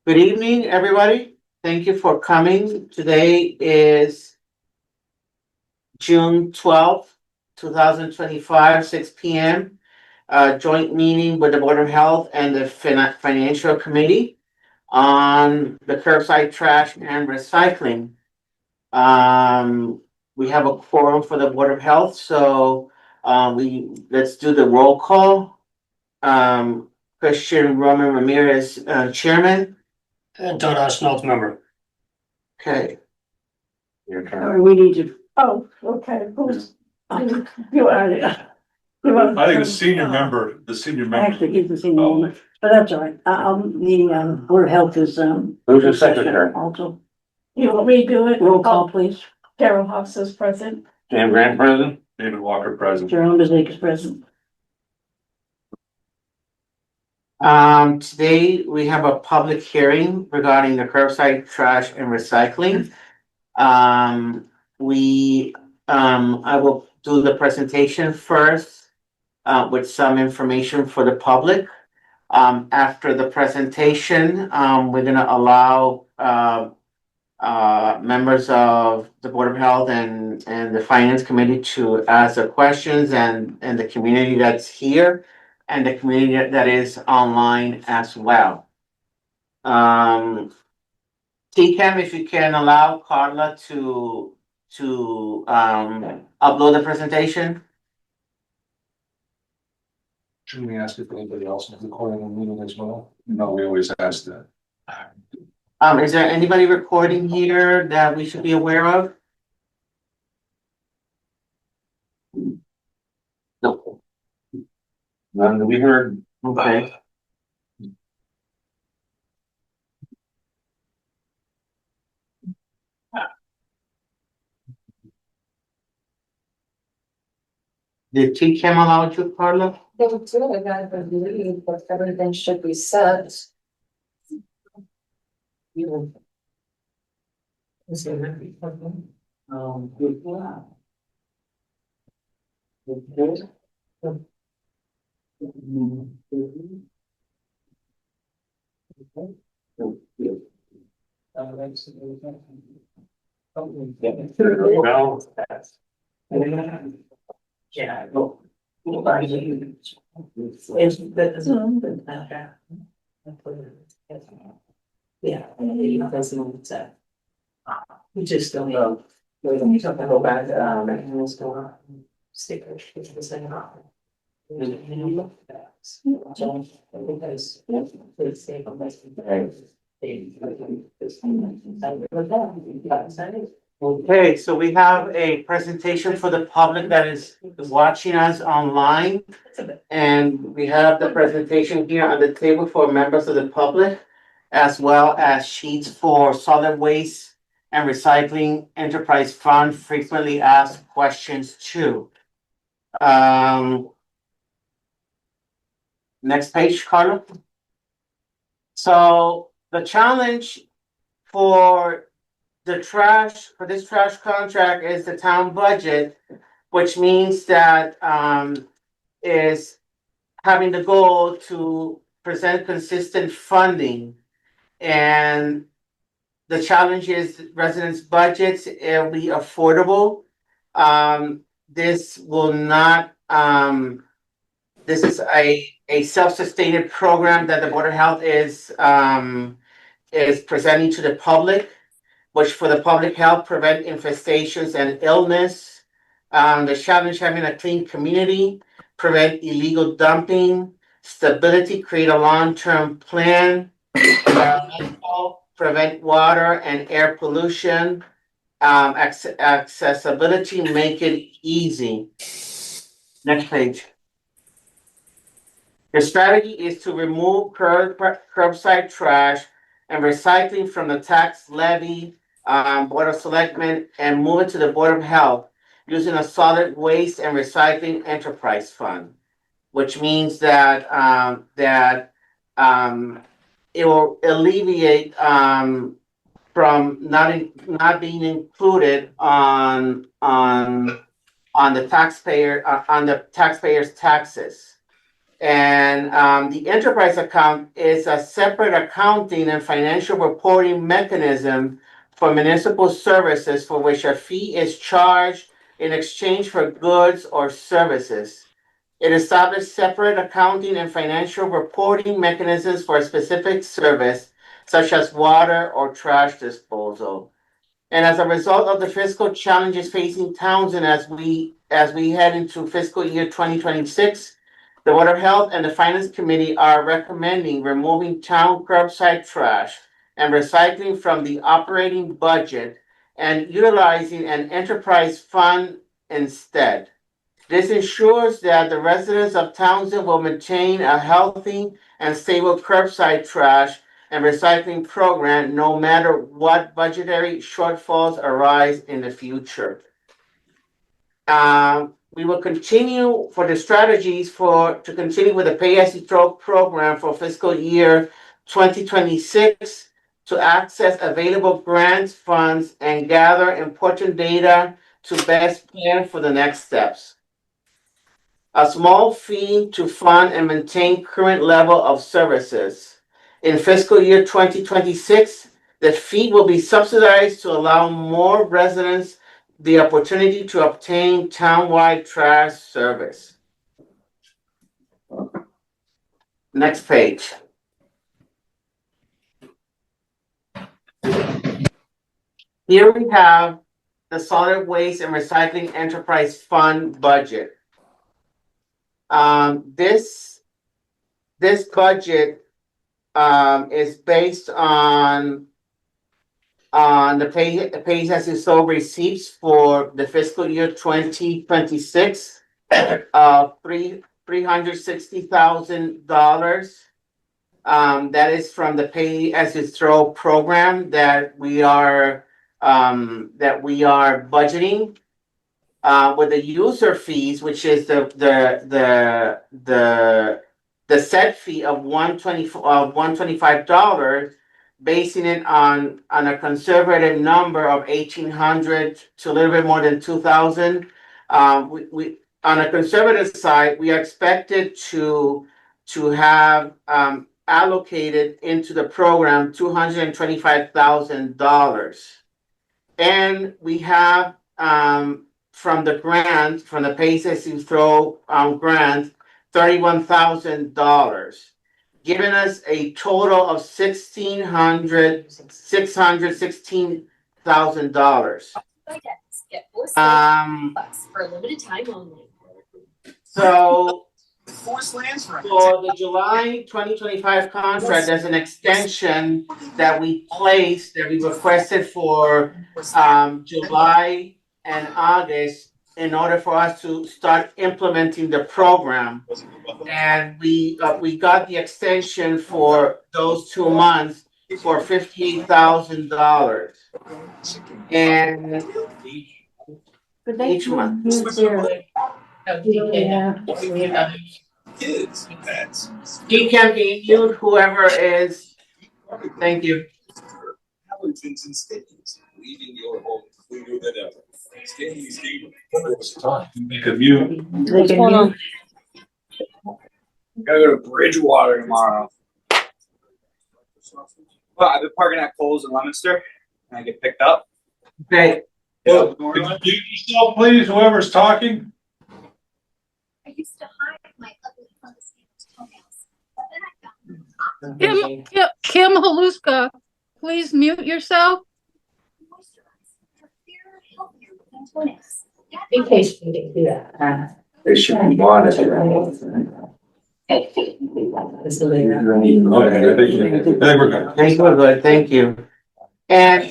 Good evening, everybody. Thank you for coming. Today is June 12th, 2025, 6 p.m. Joint meeting with the Board of Health and the Financial Committee on the curbside trash and recycling. We have a quorum for the Board of Health, so let's do the roll call. Christian Roman Ramirez, Chairman. And Todd Arsenault, member. Okay. Your turn. We need to, oh, okay, who's, you are it. I think the senior member. Actually, he's the senior one, but that's all right. The Board of Health is, Who's your secretary? also. You want me to do it? Roll call, please. Carol Hawks is present. Jan Grant, president. David Walker, present. Jerome Bezek is present. Today we have a public hearing regarding the curbside trash and recycling. I will do the presentation first, with some information for the public. After the presentation, we're gonna allow, members of the Board of Health and the Finance Committee to ask their questions and the community that's here and the community that is online as well. TCAM, if you can allow Carla to upload the presentation. Should we ask if anybody else is recording the meeting as well? No, we always ask that. Is there anybody recording here that we should be aware of? No. None to be heard. Okay. Did TCAM allow you, Carla? They would do it, I believe, but everything should be set. You. Is there any problem? Well, Yeah. Yeah, it doesn't set. We just don't know. We don't have to go back, and what's going on. Stickers, it's the same. Okay, so we have a presentation for the public that is watching us online. And we have the presentation here on the table for members of the public, as well as sheets for solid waste and recycling enterprise fund frequently asked questions too. Next page, Carla. So the challenge for this trash contract is the town budget, which means that is having the goal to present consistent funding. And the challenge is residents' budgets, it'll be affordable. This will not, this is a self-sustained program that the Board of Health is presenting to the public, which for the public health, prevent infestations and illness. The challenge having a clean community, prevent illegal dumping, stability, create a long-term plan, prevent water and air pollution, accessibility, make it easy. Next page. The strategy is to remove curbside trash and recycling from the tax levy, Board of Selectmen, and move it to the Board of Health using a solid waste and recycling enterprise fund, which means that it will alleviate from not being included on the taxpayer's taxes. And the enterprise account is a separate accounting and financial reporting mechanism for municipal services for which a fee is charged in exchange for goods or services. It established separate accounting and financial reporting mechanisms for a specific service, such as water or trash disposal. And as a result of the fiscal challenges facing Townsend as we head into fiscal year 2026, the Board of Health and the Finance Committee are recommending removing town curbside trash and recycling from the operating budget and utilizing an enterprise fund instead. This ensures that the residents of Townsend will maintain a healthy and stable curbside trash and recycling program no matter what budgetary shortfalls arise in the future. We will continue for the strategies to continue with the Pay As You Throw program for fiscal year 2026 to access available grants, funds, and gather important data to best plan for the next steps. A small fee to fund and maintain current level of services. In fiscal year 2026, the fee will be subsidized to allow more residents the opportunity to obtain townwide trash service. Next page. Here we have the Solid Waste and Recycling Enterprise Fund budget. This budget is based on the Pay As You Sow receipts for the fiscal year 2026 of $360,000. That is from the Pay As You Throw program that we are budgeting. With the user fees, which is the set fee of $125, basing it on a conservative number of 1,800 to a little bit more than 2,000. We on a conservative side, we are expected to have allocated into the program $225,000, and we have from the Pay As You Throw grant, $31,000, giving us a total of $616,000. For a limited time only. So for the July 2025 contract, there's an extension that we requested for July and August in order for us to start implementing the program. And we got the extension for those 2 months for $58,000. And But they each month. use their, yeah. Kids, pets. He can be mute, whoever is. Thank you. Allergens and stains, leaving your home cleaner than ever. Stanley's Gamer. Make a view. They can use. Gotta go to Bridgewater tomorrow. Well, I've been parking at Kohl's in Leominster, and I get picked up. Okay. Well, could you mute yourself, please, whoever's talking? I used to hide my ugly fungus toenails, but then I found Kim Haluska, please mute yourself. moisturize for fairer, healthier looking toenails. In case you didn't do that. They should be monitored. Okay, I think we're good. Thank you, good, thank you. And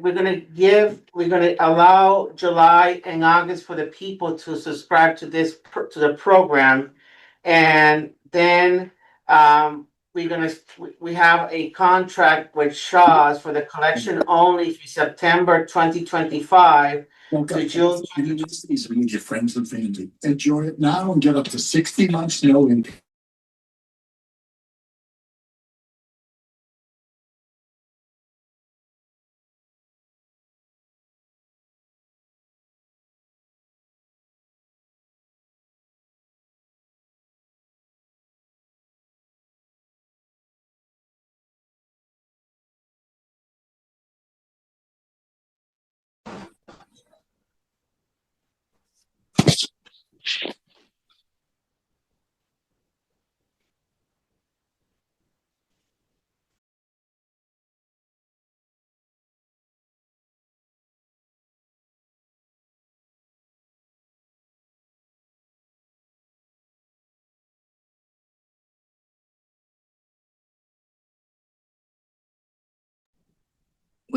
we're gonna allow July and August for the people to subscribe to the program. And then we have a contract with Shaw's for the collection only for September 2025 to June. These means your friends and family. Enjoy it now and get up to 60 months no income.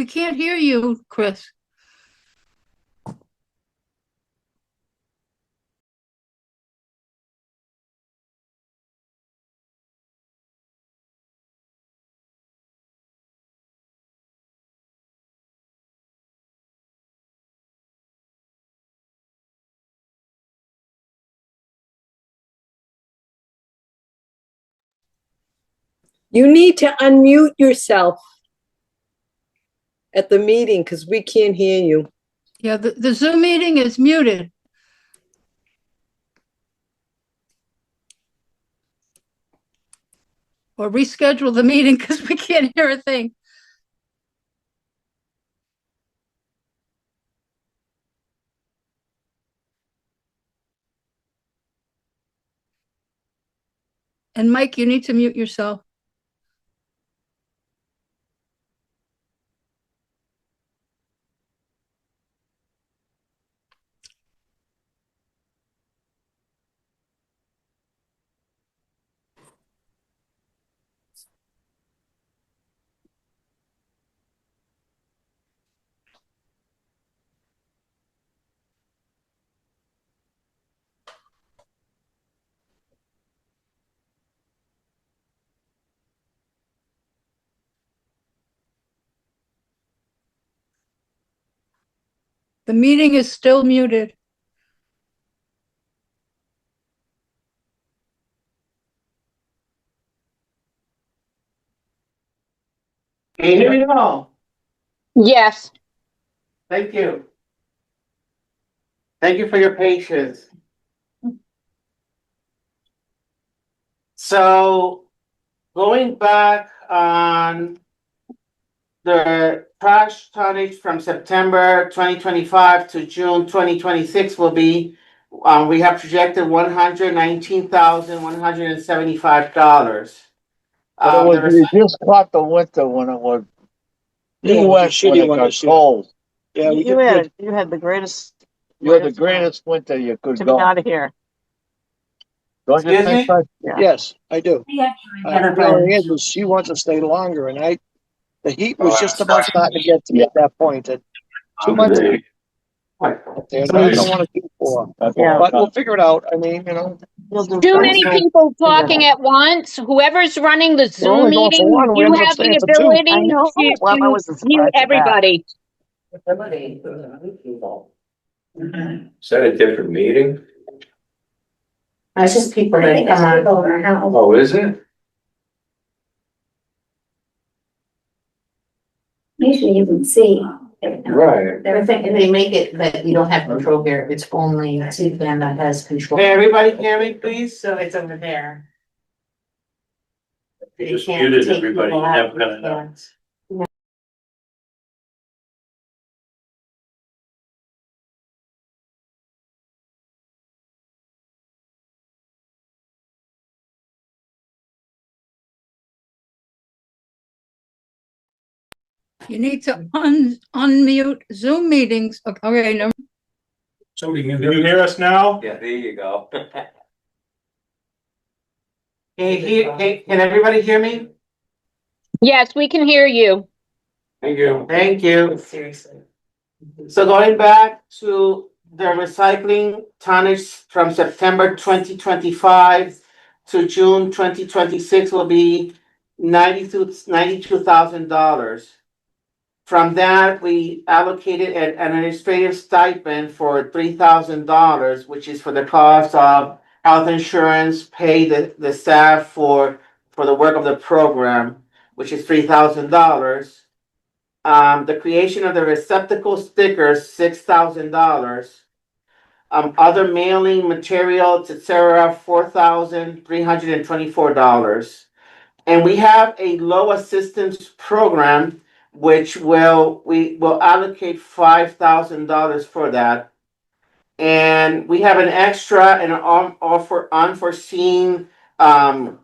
We can't hear you, Chris. You need to unmute yourself at the meeting because we can't hear you. Yeah, the Zoom meeting is muted. Or reschedule the meeting because we can't hear a thing. And Mike, you need to mute yourself. The meeting is still muted. Can you hear me now? Yes. Thank you. Thank you for your patience. So going back on the trash tonnage from September 2025 to June 2026 will be, we have projected $119,175. You just caught the winter when it was. Yeah, You went shitty when it one got this year. cold. Yeah, we You did had, good. you had the greatest. You're the greatest winter you could To be go. out of here. Don't you Excuse think, me? Fred? Yes, I do. We actually The had a feeling friend. is she wants to stay longer, and the heat was Oh, just about starting to get to me at that point. And 2 months Today. up there, and I don't want to do 4. That's Yeah. all. But we'll figure it out. I mean, You'll do Too fine. many people talking at once. Whoever's running the we're Zoom only going for meeting, 1. We you ended up have staying the for 2. ability I know. Well, I to wasn't mute surprised at that. everybody. Is that a different meeting? It's just people that come on. Oh, is it? Usually you can see. Right. They're thinking they make it that you don't have control here. It's only Suzanne that has control. Can everybody hear me, please? So it's over there. You You just can't muted take everybody. people You out. never gonna know. You need to unmute Zoom meetings. Okay, no. Somebody, can you hear us now? Yeah, there you go. Can everybody hear me? Yes, we can hear you. Thank you. Thank you. Seriously. So going back to the recycling tonnage from September 2025 to June 2026 will be $92,000. From that, we allocated an administrative stipend for $3,000, which is for the cost of health insurance, pay the staff for the work of the program, which is $3,000. The creation of the receptacle stickers, $6,000. Other mailing materials, etc., $4,324. And we have a low assistance program, which we will allocate $5,000 for that. And we have an extra and offer unforeseen, for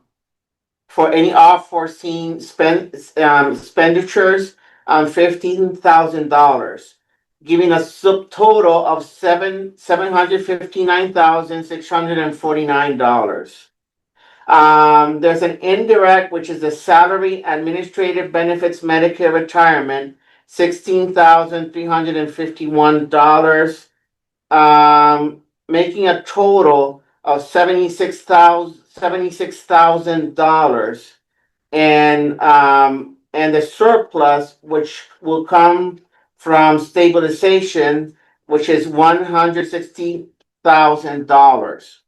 any unforeseen expenditures, $15,000, giving a subtotal of $759,649. There's an indirect, which is the salary, administrative benefits, Medicare, retirement, $16,351, making a total of $76,000. And the surplus, which will come from stabilization, which is $160,000.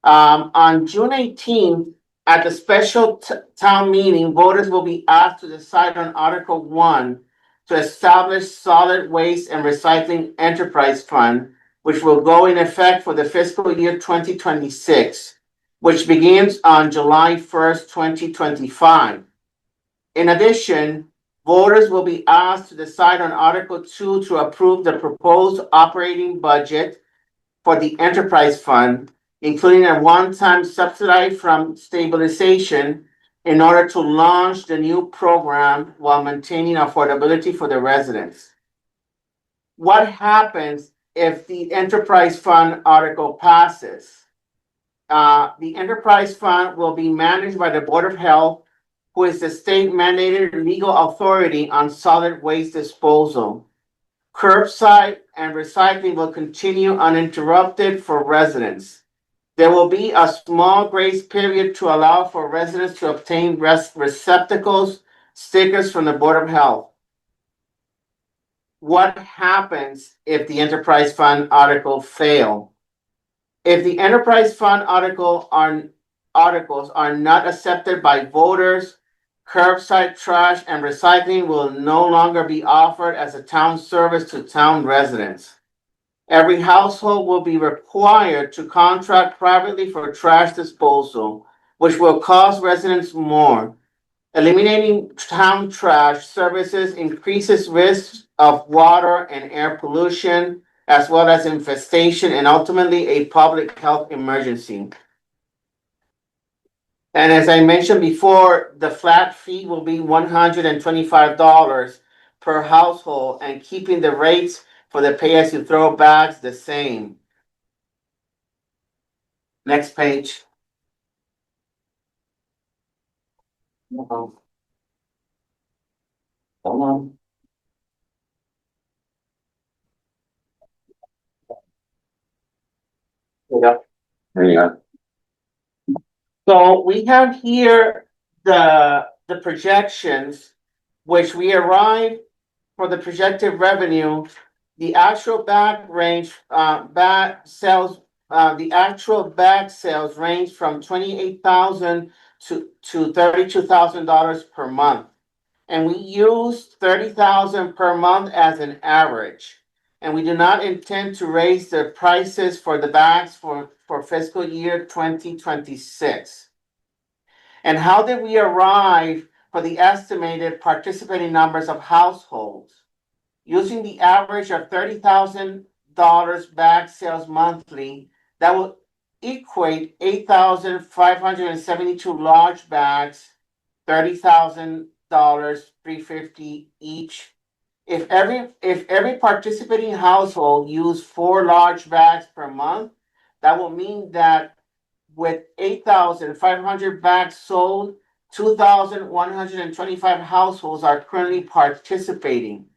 On June 18th, at the special town meeting, voters will be asked to decide on Article 1 to establish solid waste and recycling enterprise fund, which will go in effect for the fiscal year 2026, which begins on July 1st, 2025. In addition, voters will be asked to decide on Article 2 to approve the proposed operating budget for the enterprise fund, including a one-time subsidy from stabilization in order to launch the new program while maintaining affordability for the residents. What happens if the enterprise fund article passes? The enterprise fund will be managed by the Board of Health, who is the state mandated legal authority on solid waste disposal. Curbside and recycling will continue uninterrupted for residents. There will be a small grace period to allow for residents to obtain receptacles, stickers from the Board of Health. What happens if the enterprise fund article fail? If the enterprise fund articles are not accepted by voters, curbside trash and recycling will no longer be offered as a town service to town residents. Every household will be required to contract privately for trash disposal, which will cost residents more. Eliminating town trash services increases risks of water and air pollution, as well as infestation and ultimately a public health emergency. And as I mentioned before, the flat fee will be $125 per household, and keeping the rates for the pay-as-you-throw bags the same. Next page. Hold on. Yeah. Hang on. So we have here the projections, which we arrive for the projected revenue. The actual bag sales range from $28,000 to $32,000 per month. And we use $30,000 per month as an average. And we do not intend to raise the prices for the bags for fiscal year 2026. And how did we arrive for the estimated participating numbers of households? Using the average of $30,000 bag sales monthly, that will equate 8,572 large bags, $30,000, $350 each. If every participating household used 4 large bags per month, that will mean that with 8,500 bags sold, 2,125 households are currently participating.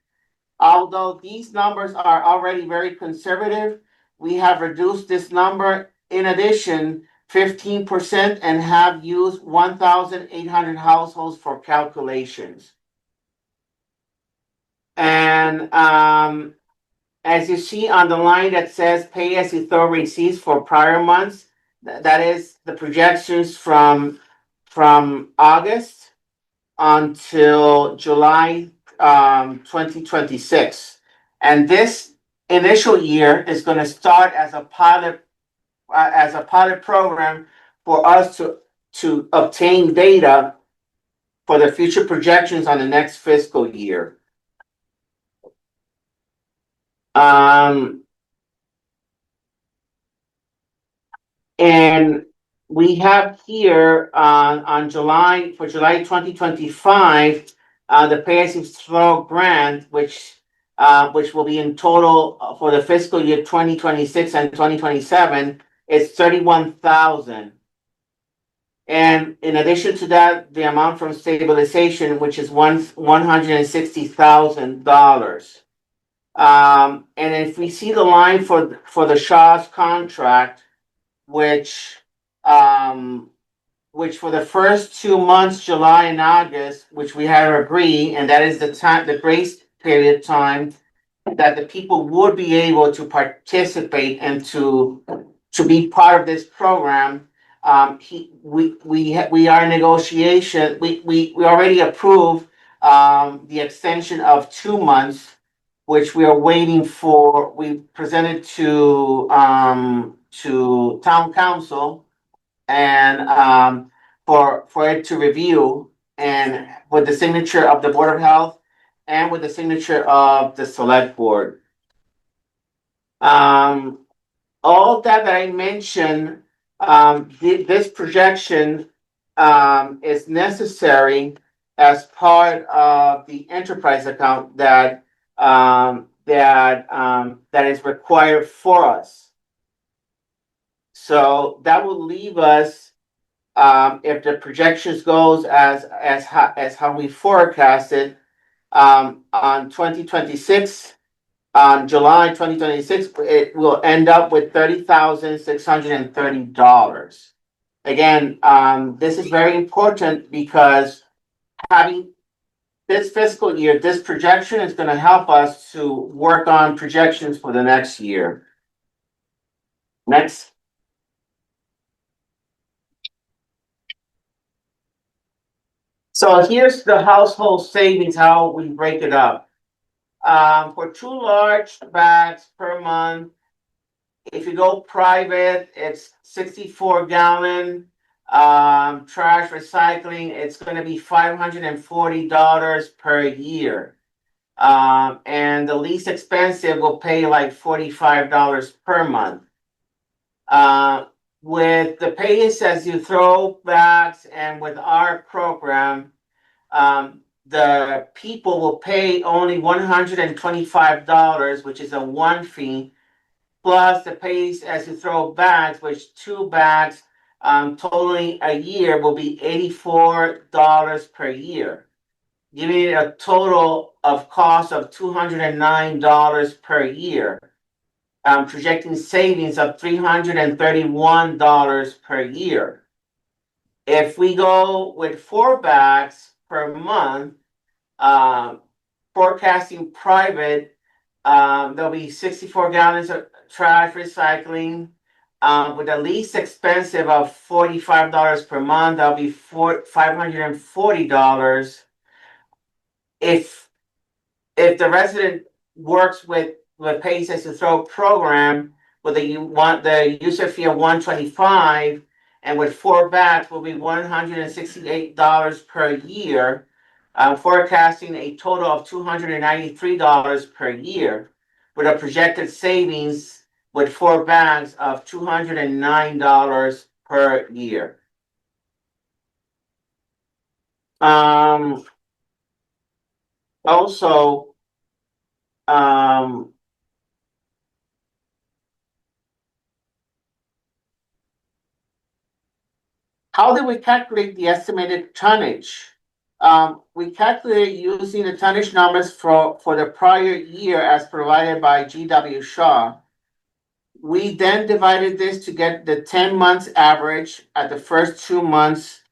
Although these numbers are already very conservative, we have reduced this number in addition 15% and have used 1,800 households for calculations. And as you see on the line that says pay as you throw receipts for prior months, that is the projections from August until July 2026. And this initial year is going to start as a pilot program for us to obtain data for the future projections on the next fiscal year. And we have here on July 2025, the pay as you throw grant, which will be in total for the fiscal year 2026 and 2027, is $31,000. And in addition to that, the amount from stabilization, which is $160,000. And if we see the line for the Shaw's contract, which for the first 2 months, July and August, which we have agreed, and that is the time, the grace period time that the people would be able to participate and to be part of this program. We are in negotiation. We already approved the extension of 2 months, which we are waiting for. We presented to town council and for it to review, and with the signature of the Board of Health and with the signature of the Select Board. All that I mentioned, this projection is necessary as part of the enterprise account that is required for us. So that will leave us, if the projections goes as how we forecasted, on 2026, on July 2026, it will end up with $30,630. Again, this is very important because having this fiscal year, this projection is going to help us to work on projections for the next year. Next. So here's the household savings, how we break it up. For 2 large bags per month, if you go private, it's 64 gallon. Trash recycling, it's going to be $540 per year. And the least expensive will pay like $45 per month. With the pay as you throw bags and with our program, the people will pay only $125, which is a one fee, plus the pay as you throw bags, which 2 bags totaling a year will be $84 per year, giving it a total of cost of $209 per year. Projecting savings of $331 per year. If we go with 4 bags per month, forecasting private, there'll be 64 gallons of trash recycling, with the least expensive of $45 per month. That'll be $540. If the resident works with Pay as you throw program, whether you want the user fee of $125, and with 4 bags will be $168 per year, forecasting a total of $293 per year, with a projected savings with 4 bags of $209 per year. Also, how did we calculate the estimated tonnage? We calculated using the tonnage numbers for the prior year as provided by GW Shaw. We then divided this to get the 10 months average at the first 2 months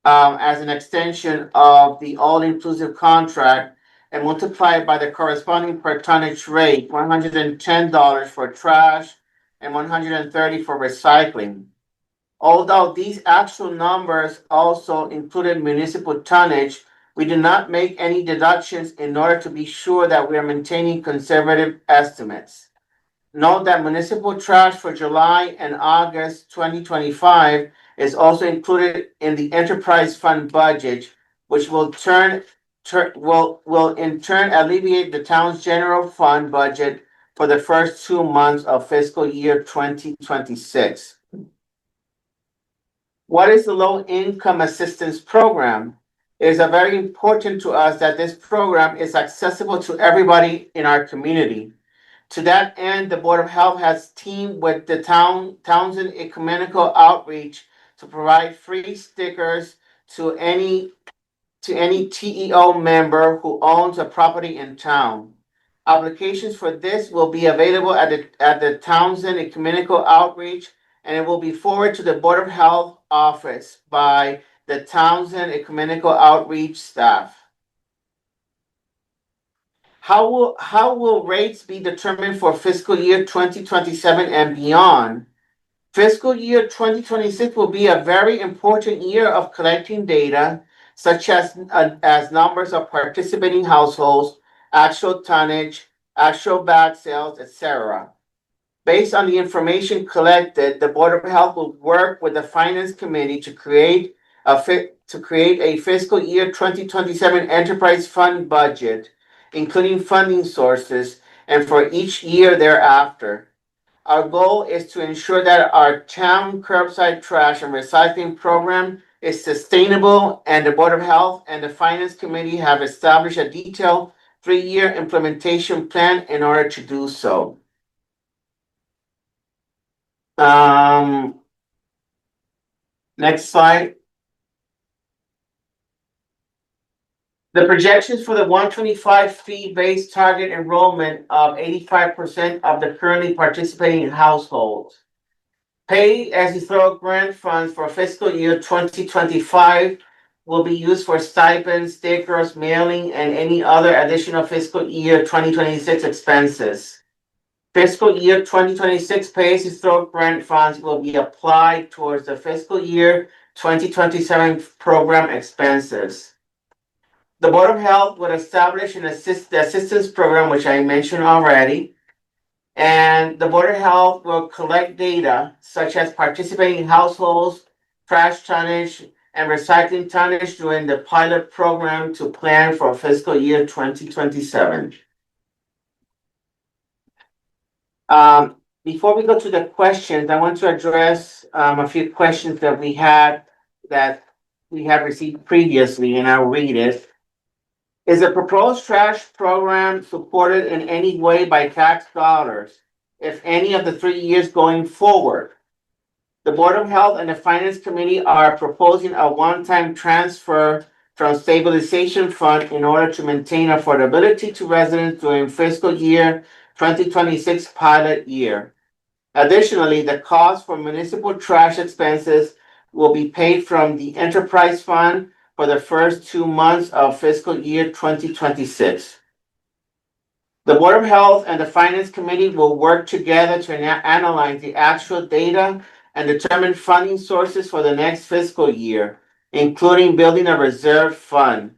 as an extension of the all-inclusive contract, and multiply it by the corresponding per tonnage rate, $110 for trash and $130 for recycling. Although these actual numbers also included municipal tonnage, we did not make any deductions in order to be sure that we are maintaining conservative estimates. Note that municipal trash for July and August 2025 is also included in the enterprise fund budget, which will in turn alleviate the town's general fund budget for the first 2 months of fiscal year 2026. What is the Low Income Assistance Program? It is very important to us that this program is accessible to everybody in our community. To that end, the Board of Health has teamed with the Townsend Ecumenical Outreach to provide free stickers to any TEO member who owns a property in town. Applications for this will be available at the Townsend Ecumenical Outreach, and it will be forwarded to the Board of Health office by the Townsend Ecumenical Outreach staff. How will rates be determined for fiscal year 2027 and beyond? Fiscal year 2026 will be a very important year of collecting data, such as numbers of participating households, actual tonnage, actual bag sales, etc. Based on the information collected, the Board of Health will work with the Finance Committee to create a fiscal year 2027 enterprise fund budget, including funding sources, and for each year thereafter. Our goal is to ensure that our town curbside trash and recycling program is sustainable, and the Board of Health and the Finance Committee have established a detailed 3-year implementation plan in order to do so. Next slide. The projections for the 125 fee-based target enrollment of 85% of the currently participating households. Pay-as-you-throw grant funds for fiscal year 2025 will be used for stipends, stickers, mailing, and any other additional fiscal year 2026 expenses. Fiscal year 2026 pay-as-you-throw grant funds will be applied towards the fiscal year 2027 program expenses. The Board of Health would establish the assistance program, which I mentioned already, and the Board of Health will collect data such as participating households, trash tonnage, and recycling tonnage during the pilot program to plan for fiscal year 2027. Before we go to the questions, I want to address a few questions that we had received previously, and I'll read it. Is the proposed trash program supported in any way by tax dollars, if any of the 3 years going forward? The Board of Health and the Finance Committee are proposing a one-time transfer from stabilization fund in order to maintain affordability to residents during fiscal year 2026 pilot year. Additionally, the cost for municipal trash expenses will be paid from the enterprise fund for the first 2 months of fiscal year 2026. The Board of Health and the Finance Committee will work together to analyze the actual data and determine funding sources for the next fiscal year, including building a reserve fund.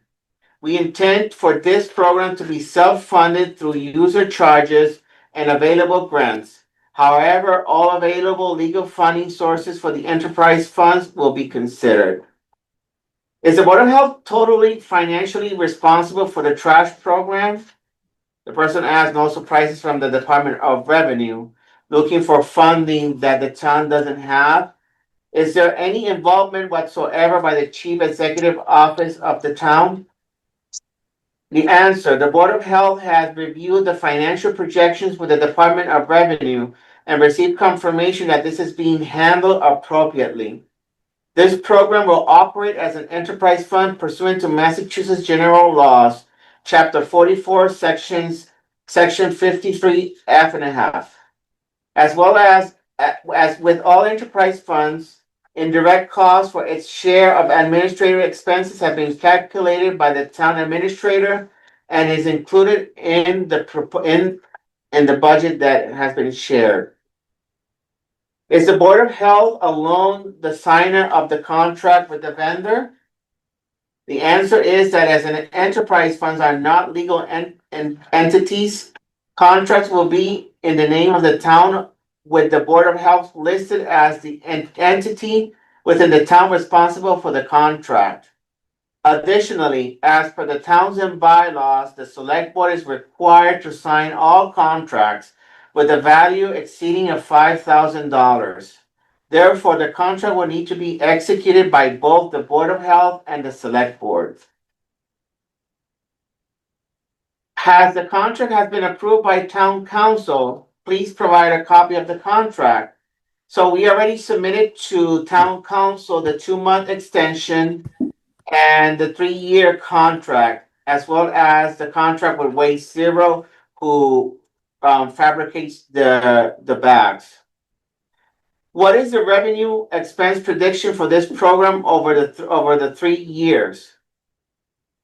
We intend for this program to be self-funded through user charges and available grants. However, all available legal funding sources for the enterprise funds will be considered. Is the Board of Health totally financially responsible for the trash program? The person asked, no surprises from the Department of Revenue, looking for funding that the town doesn't have. Is there any involvement whatsoever by the Chief Executive Office of the town? The answer, the Board of Health has reviewed the financial projections with the Department of Revenue and received confirmation that this is being handled appropriately. This program will operate as an enterprise fund pursuant to Massachusetts General Laws, Chapter 44, Section 53 F and a half. As well as with all enterprise funds, indirect costs for its share of administrative expenses have been calculated by the town administrator and is included in the budget that has been shared. Is the Board of Health alone the signer of the contract with the vendor? The answer is that as an enterprise funds are not legal entities, contracts will be in the name of the town with the Board of Health listed as the entity within the town responsible for the contract. Additionally, as per the Townsend bylaws, the Select Board is required to sign all contracts with a value exceeding of $5,000. Therefore, the contract will need to be executed by both the Board of Health and the Select Board. Has the contract been approved by Town Council? Please provide a copy of the contract. So we already submitted to town council the 2-month extension and the 3-year contract, as well as the contract with Waste Zero, who fabricates the bags. What is the revenue expense prediction for this program over the 3 years?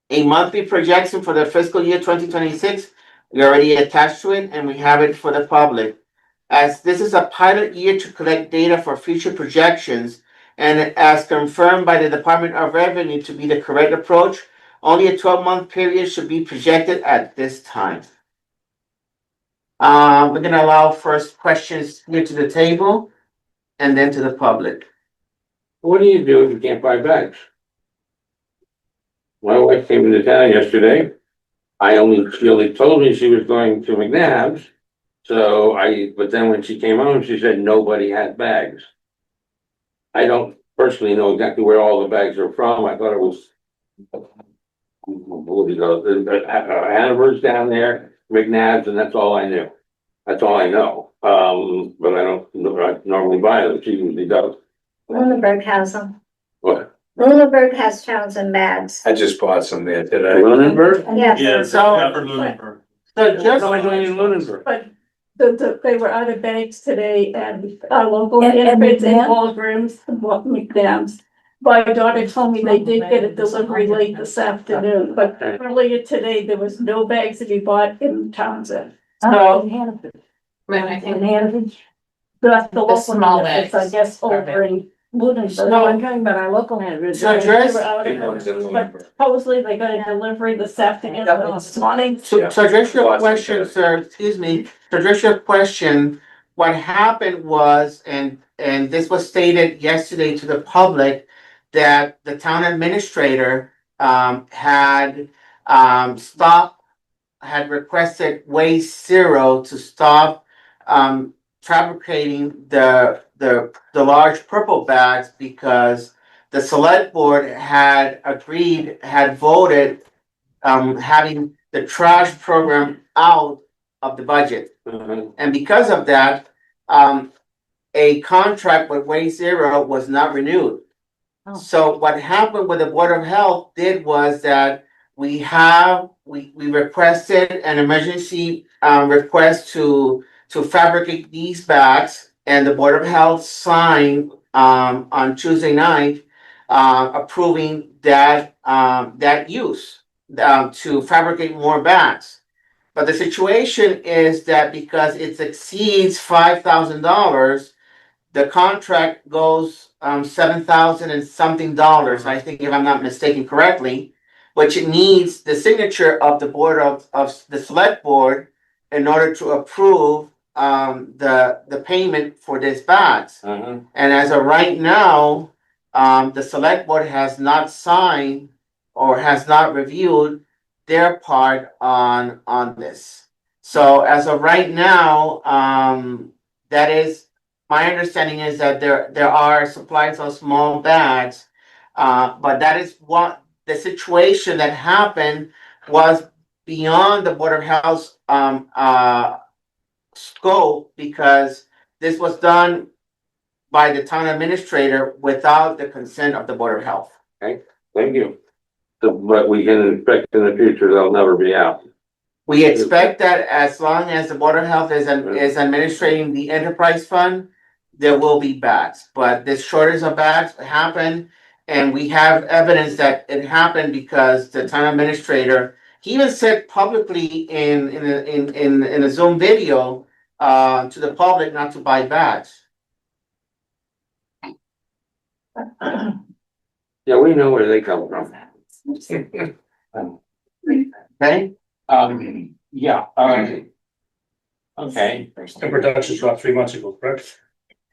A monthly projection for the fiscal year 2026, we already attached to it and we have it for the public. As this is a pilot year to collect data for future projections, and as confirmed by the Department of Revenue to be the correct approach, only a 12-month period should be projected at this time. We're gonna allow first questions here to the table and then to the public. What do you do if you can't buy bags? My wife came into town yesterday. She only told me she was going to McNabb's. But then when she came home, she said nobody had bags. I don't personally know exactly where all the bags are from. I thought it was, Hanover's down there, McNabb's, and that's all I knew. That's all I know. But I don't normally buy them. She usually does. Lunenburg has them. What? Lunenburg has Townsend bags. I just bought some there today. Lunenburg? Yes. So just No, I don't in Lunenburg. But they were out of bags today and our local And interface in McNabb? Walgreens, McNabb's. My daughter told me they did get a delivery late this afternoon, but earlier today, there was no bags to be bought in Townsend. Oh, in Hannaford. Right, In Hannaford. That's the local small Hannaford, I bags. guess, over in Lunenburg. No, I'm talking about our local Hannaford. So They address, were out of- But supposedly they got a delivery this afternoon, this morning. to address your question, sir, excuse me, to address your question, what happened was, and this was stated yesterday to the public, that the town administrator had requested Waste Zero to stop fabricating the large purple bags because the select board had voted having the trash program out of the budget. And because of that, a contract with Waste Zero was not renewed. Oh. So what happened with the Board of Health was that we requested an emergency request to fabricate these bags, and the Board of Health signed on Tuesday night approving that use to fabricate more bags. But the situation is that because it exceeds $5,000, the contract goes $7,000 and something dollars, I think, if I'm not mistaken correctly, which it needs the signature of the board of the select board in order to approve the payment for these bags. And as of right now, the select board has not signed or has not reviewed their part on this. So as of right now, that is, my understanding is that there are supplies of small bags, but that is what the situation that happened was beyond the Board of Health's scope, because this was done by the town administrator without the consent of the Board of Health. Okay, thank you. So, but we can expect in the future they'll never be out. We expect that as long as the Board of Health is administrating the enterprise fund, there will be bags, but this shortage of bags happened, and we have evidence that it happened because the town administrator, he even said publicly in a Zoom video to the public not to buy bags. Yeah, we know where they come from. Okay? Yeah, okay. The production stopped 3 months ago, correct?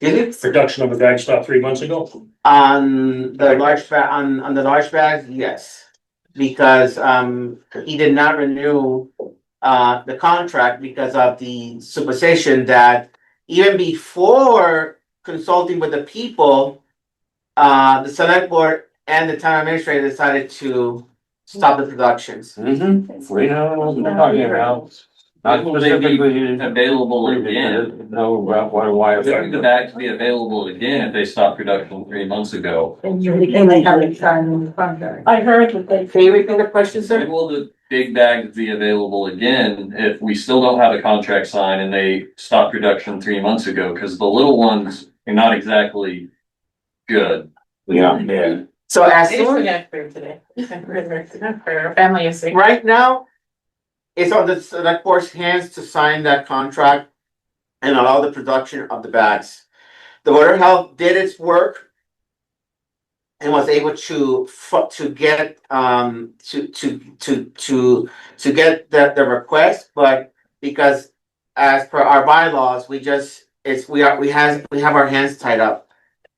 Did it? Production of the bag stopped 3 months ago. On the large bags, yes, because he did not renew the contract because of the supposition that even before consulting with the people, the select board and the town administrator decided to stop the productions. We know what we're talking about. Not Will they be specifically available again? No, why? Would the bags be available again if they stopped production 3 months ago? And they haven't signed the contract. I heard that they. Can you repeat the question, When sir? will the big bags be available again if we still don't have a contract signed and they stopped production 3 months ago? Cause the little ones are not exactly good. Yeah. So as I just soon, forgot for today, for our family of six. right now, it's on the select board's hands to sign that contract and allow the production of the bags. The Board of Health did its work and was able to get to get the request, but because as per our bylaws, we have our hands tied up.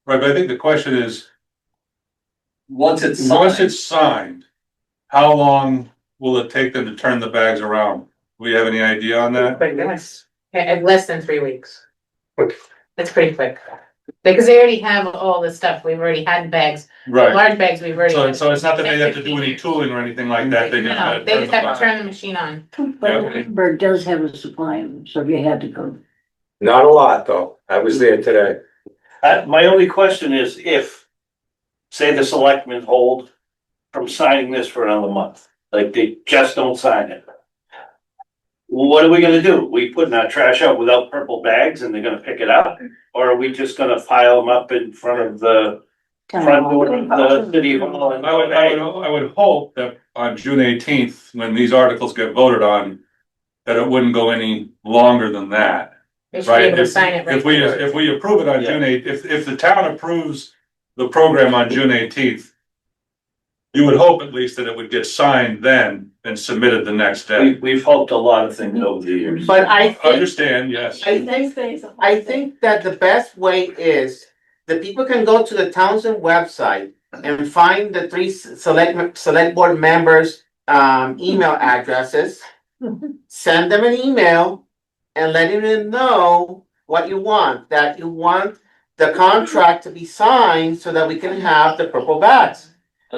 Right, but I think the question is, Once it's once signed, it's signed, how long will it take them to turn the bags around? Do we have any idea on that? Quick, less than 3 weeks. That's pretty quick. Because they already have all the stuff, we've already had bags, Right, large bags we've already. so it's not that they have to do any tooling or anything like that, they just. No, they just have to turn the machine on. But Lindbergh does have a supply of them, so if you had to go. Not a lot, though. I was there today. My only question is if, say the selectmen hold from signing this for another month, like they just don't sign it. What are we gonna do? We putting our trash out without purple bags and they're gonna pick it up? Or are we just gonna pile them up in front of the front door of the city hall? And I would hope that on June 18th, when these articles get voted on, that it wouldn't go any longer than that. They should be able to sign it right. If we approve it on June 8th, if the town approves the program on June 18th, you would hope at least that it would get signed then and submitted the next day. We've hoped a lot of things over the years. But I think, Understand, yes. I think that the best way is the people can go to the Townsend website and find the three select board members' email addresses. Send them an email and letting them know what you want, that you want the contract to be signed so that we can have the purple bags.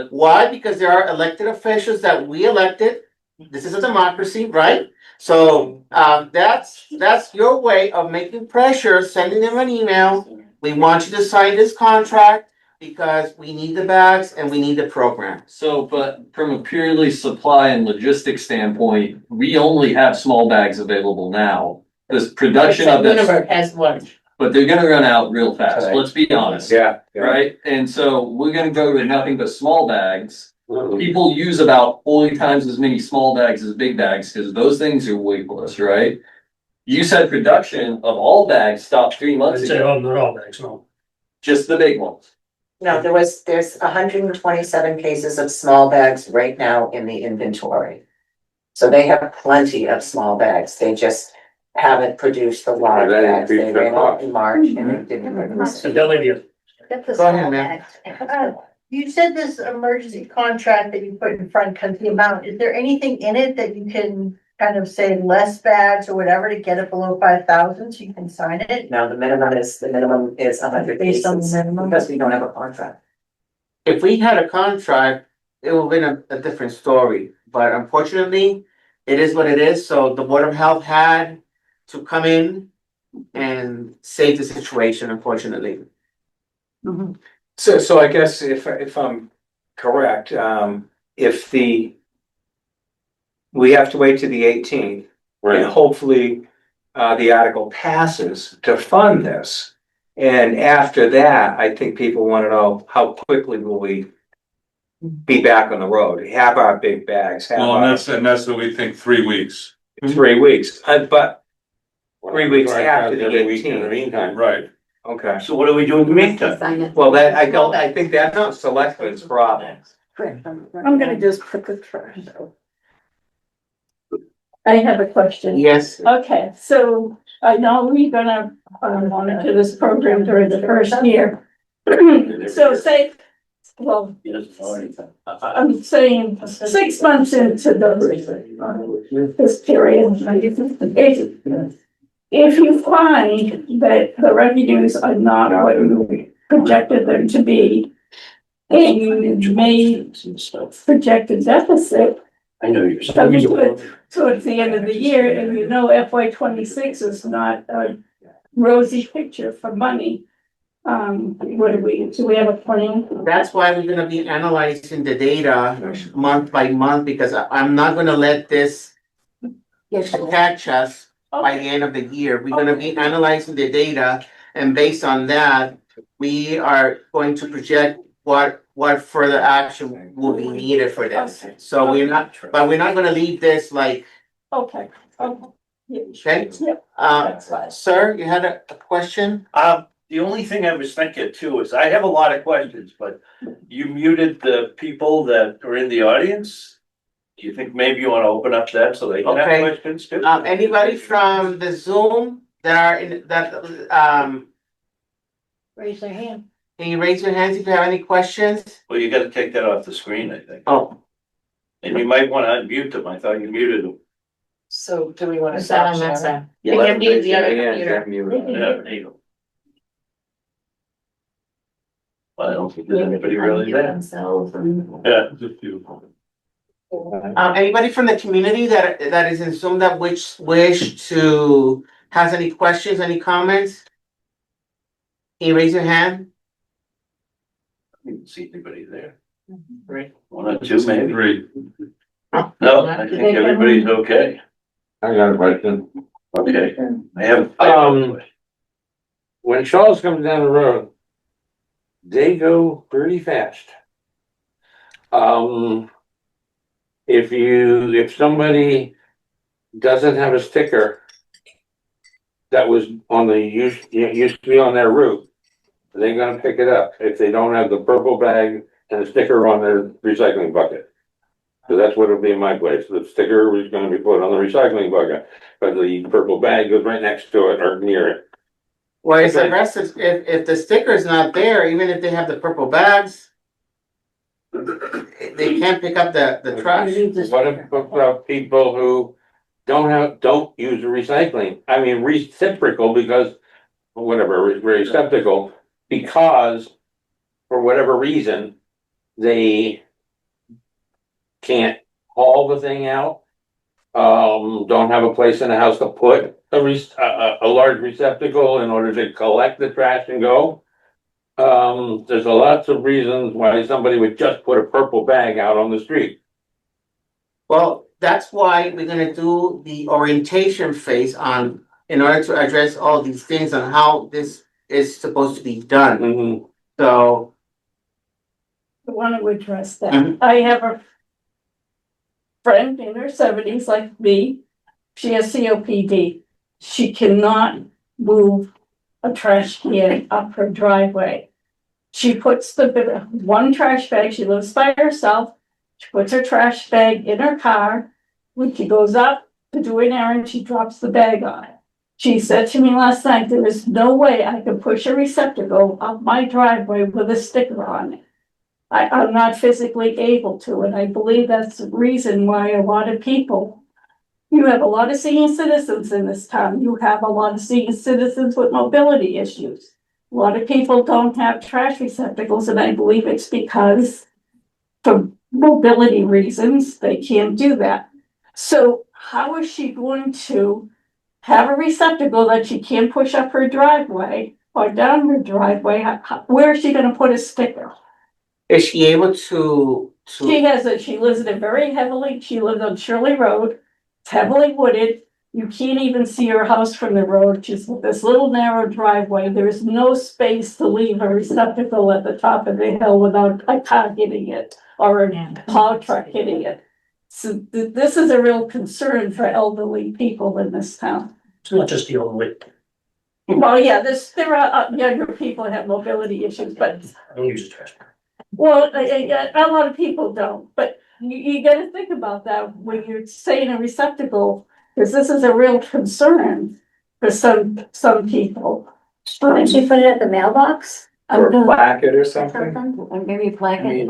Why? Because there are elected officials that we elected. This is a democracy, right? So that's your way of making pressure, sending them an email. We want you to sign this contract because we need the bags and we need the program. so, but from a purely supply and logistics standpoint, we only have small bags available now. This production of this, Lunenburg has large. but they're gonna run out real fast, let's be honest. Yeah. Right? And so we're gonna go to nothing but small bags. People use about 40 times as many small bags as big bags, because those things are weightless, right? You said production of all bags stopped 3 months ago, not all bags, no. just the big ones. No, there's 127 cases of small bags right now in the inventory. So they have plenty of small bags, they just haven't produced the large They didn't bags, they produce the ran out large. in March and they didn't produce it. That's a Go ahead, small ma'am. bag. You said this emergency contract that you put in front, because the amount, is there anything in it that you can kind of say less bags or whatever to get it below 5,000 so you can sign it? No, the minimum is 100 Based on the cases, minimum? because we don't have a contract. If we had a contract, it would have been a different story, but unfortunately, it is what it is, so the Board of Health had to come in and save the situation, unfortunately. So I guess if I'm correct, if we have to wait to the 18th, and hopefully the article passes to fund this. And after that, I think people want to know how quickly will we be back on the road, have our big bags, have Well, our and that's what we think, 3 weeks. 3 weeks, but 3 weeks after the Every week in the 18th. meantime. Right. Okay. So what do we do in the meantime? Sign it. Well, I think that's not selectmen's problem. I'm gonna just put the trash out. I have a question. Yes, Okay, so I know we're gonna monitor this program during the first year. So say, well, I'm saying 6 months into this period. If you find that the revenues are not what you projected them to be, and you may project a deficit, I know you're. Comes towards the end of the year, and you know FY 26 is not a rosy picture for money. What do we have a plan? That's why we're gonna be analyzing the data month by month, because I'm not gonna let this catch us by the end of the year. We're gonna be analyzing the data, and based on that, we are going to project what further action will be needed for this. So we're not gonna leave this like, Okay. okay? Yep. Sir, you had a question? The only thing I was thinking too is I have a lot of questions, but you muted the people that are in the audience. Do you think maybe you wanna open up that so they can have Okay. questions too? Anybody from the Zoom that are in, Raise their hand. can you raise your hands if you have any questions? Well, you gotta take that off the screen, I think. Oh, And you might wanna unmute them. I thought you muted them. So do we wanna Is that stop on that sharing? side? Yeah, Can you mute the other Yeah, computer? that mute. Yeah, there you go. Well, I don't think there's anybody really there. Themselves and. Yeah, just you. anybody from the community that is in Zoom that wish to, has any questions, any comments? Can you raise your hand? I didn't see anybody there. Right. One or two maybe. Three. No, I think everybody's okay. I got a question. Okay. I have. When Shaw's comes down the road, they go pretty fast. If somebody doesn't have a sticker that was on the, used to be on their route, they're gonna pick it up if they don't have the purple bag and the sticker on their recycling bucket. So that's what it'll be in my place. The sticker is gonna be put on the recycling bucket, but the purple bag goes right next to it or near it. Well, it's aggressive, if the sticker's not there, even if they have the purple bags, they can't pick up the trash. What about people who don't use the recycling? I mean, reciprocal because, whatever, receptacle, because for whatever reason, they can't haul the thing out. Don't have a place in the house to put a large receptacle in order to collect the trash and go. There's lots of reasons why somebody would just put a purple bag out on the street. Well, that's why we're gonna do the orientation phase in order to address all these things on how this is supposed to be done. So, I want to address that. I have a friend in her 70s like me. She has COPD. She cannot move a trash can up her driveway. She puts the one trash bag, she lives by herself. She puts her trash bag in her car. When she goes up to do an errand, she drops the bag on it. She said to me last night, there is no way I can push a receptacle up my driveway with a sticker on it. I'm not physically able to, and I believe that's the reason why a lot of people, you have a lot of senior citizens in this town. You have a lot of senior citizens with mobility issues. A lot of people don't have trash receptacles, and I believe it's because for mobility reasons, they can't do that. So how is she going to have a receptacle that she can't push up her driveway or down her driveway? Where is she gonna put a sticker? is she able to? She lives in she lives on Shirley Road. It's heavily wooded. You can't even see her house from the road. She's with this little narrow driveway. There is no space to leave a receptacle at the top of the hill without a car hitting it or a plow truck hitting it. So this is a real concern for elderly people in this town. It's not just the only. Well, yeah, there are younger people that have mobility issues, but I don't use a trash bag. well, a lot of people don't, but you gotta think about that when you're saying a receptacle, because this is a real concern for some people. Wouldn't she put it at the mailbox? Or a placket or something? Or maybe a placket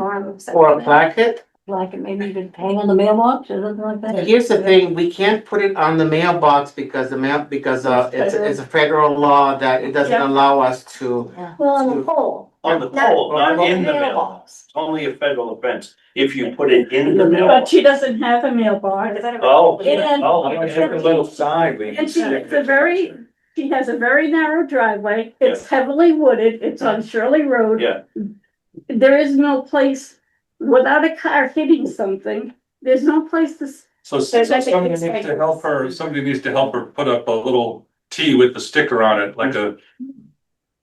Or a placket? Placket, maybe you could hang on the mailbox or something like that. Here's the thing, we can't put it on the mailbox because it's a federal law that it doesn't Yeah. allow us to. Well, on the pole. On the pole, not in the mailbox. It's only a federal offense if you put it in the But mailbox. she doesn't have a mailbox. Oh, And- oh, I'm gonna take a little side. we can And she stick has a it. very, she has a very narrow driveway. It's heavily wooded. It's on Shirley Road. yeah. There is no place without a car hitting something. There's no place to. So somebody needs to help her, somebody needs to help her put up a little T with the sticker on it, like a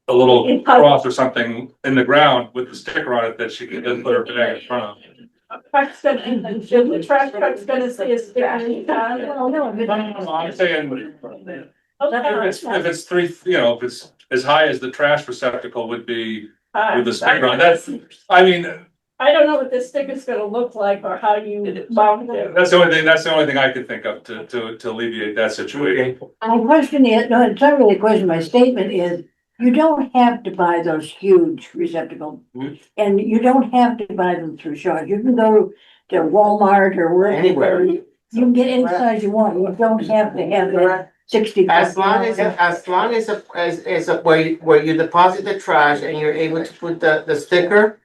little cross or something in the ground with the sticker on it that she can then put her bag in front of. Truck's gonna, the trash truck's gonna see a sticker. I'm saying, if it's three, if it's as high as the trash receptacle would be with the sticker on, that's, I mean, I don't know what this sticker's gonna look like or how you mount it. that's the only thing I could think of to alleviate that situation. My question is, no, it's not really a question, my statement is, you don't have to buy those huge receptacles. And you don't have to buy them through Shaw, you can go to Walmart or wherever. Anywhere. You can get any size you want, you don't have to have that 60. As long as where you deposit the trash and you're able to put the sticker.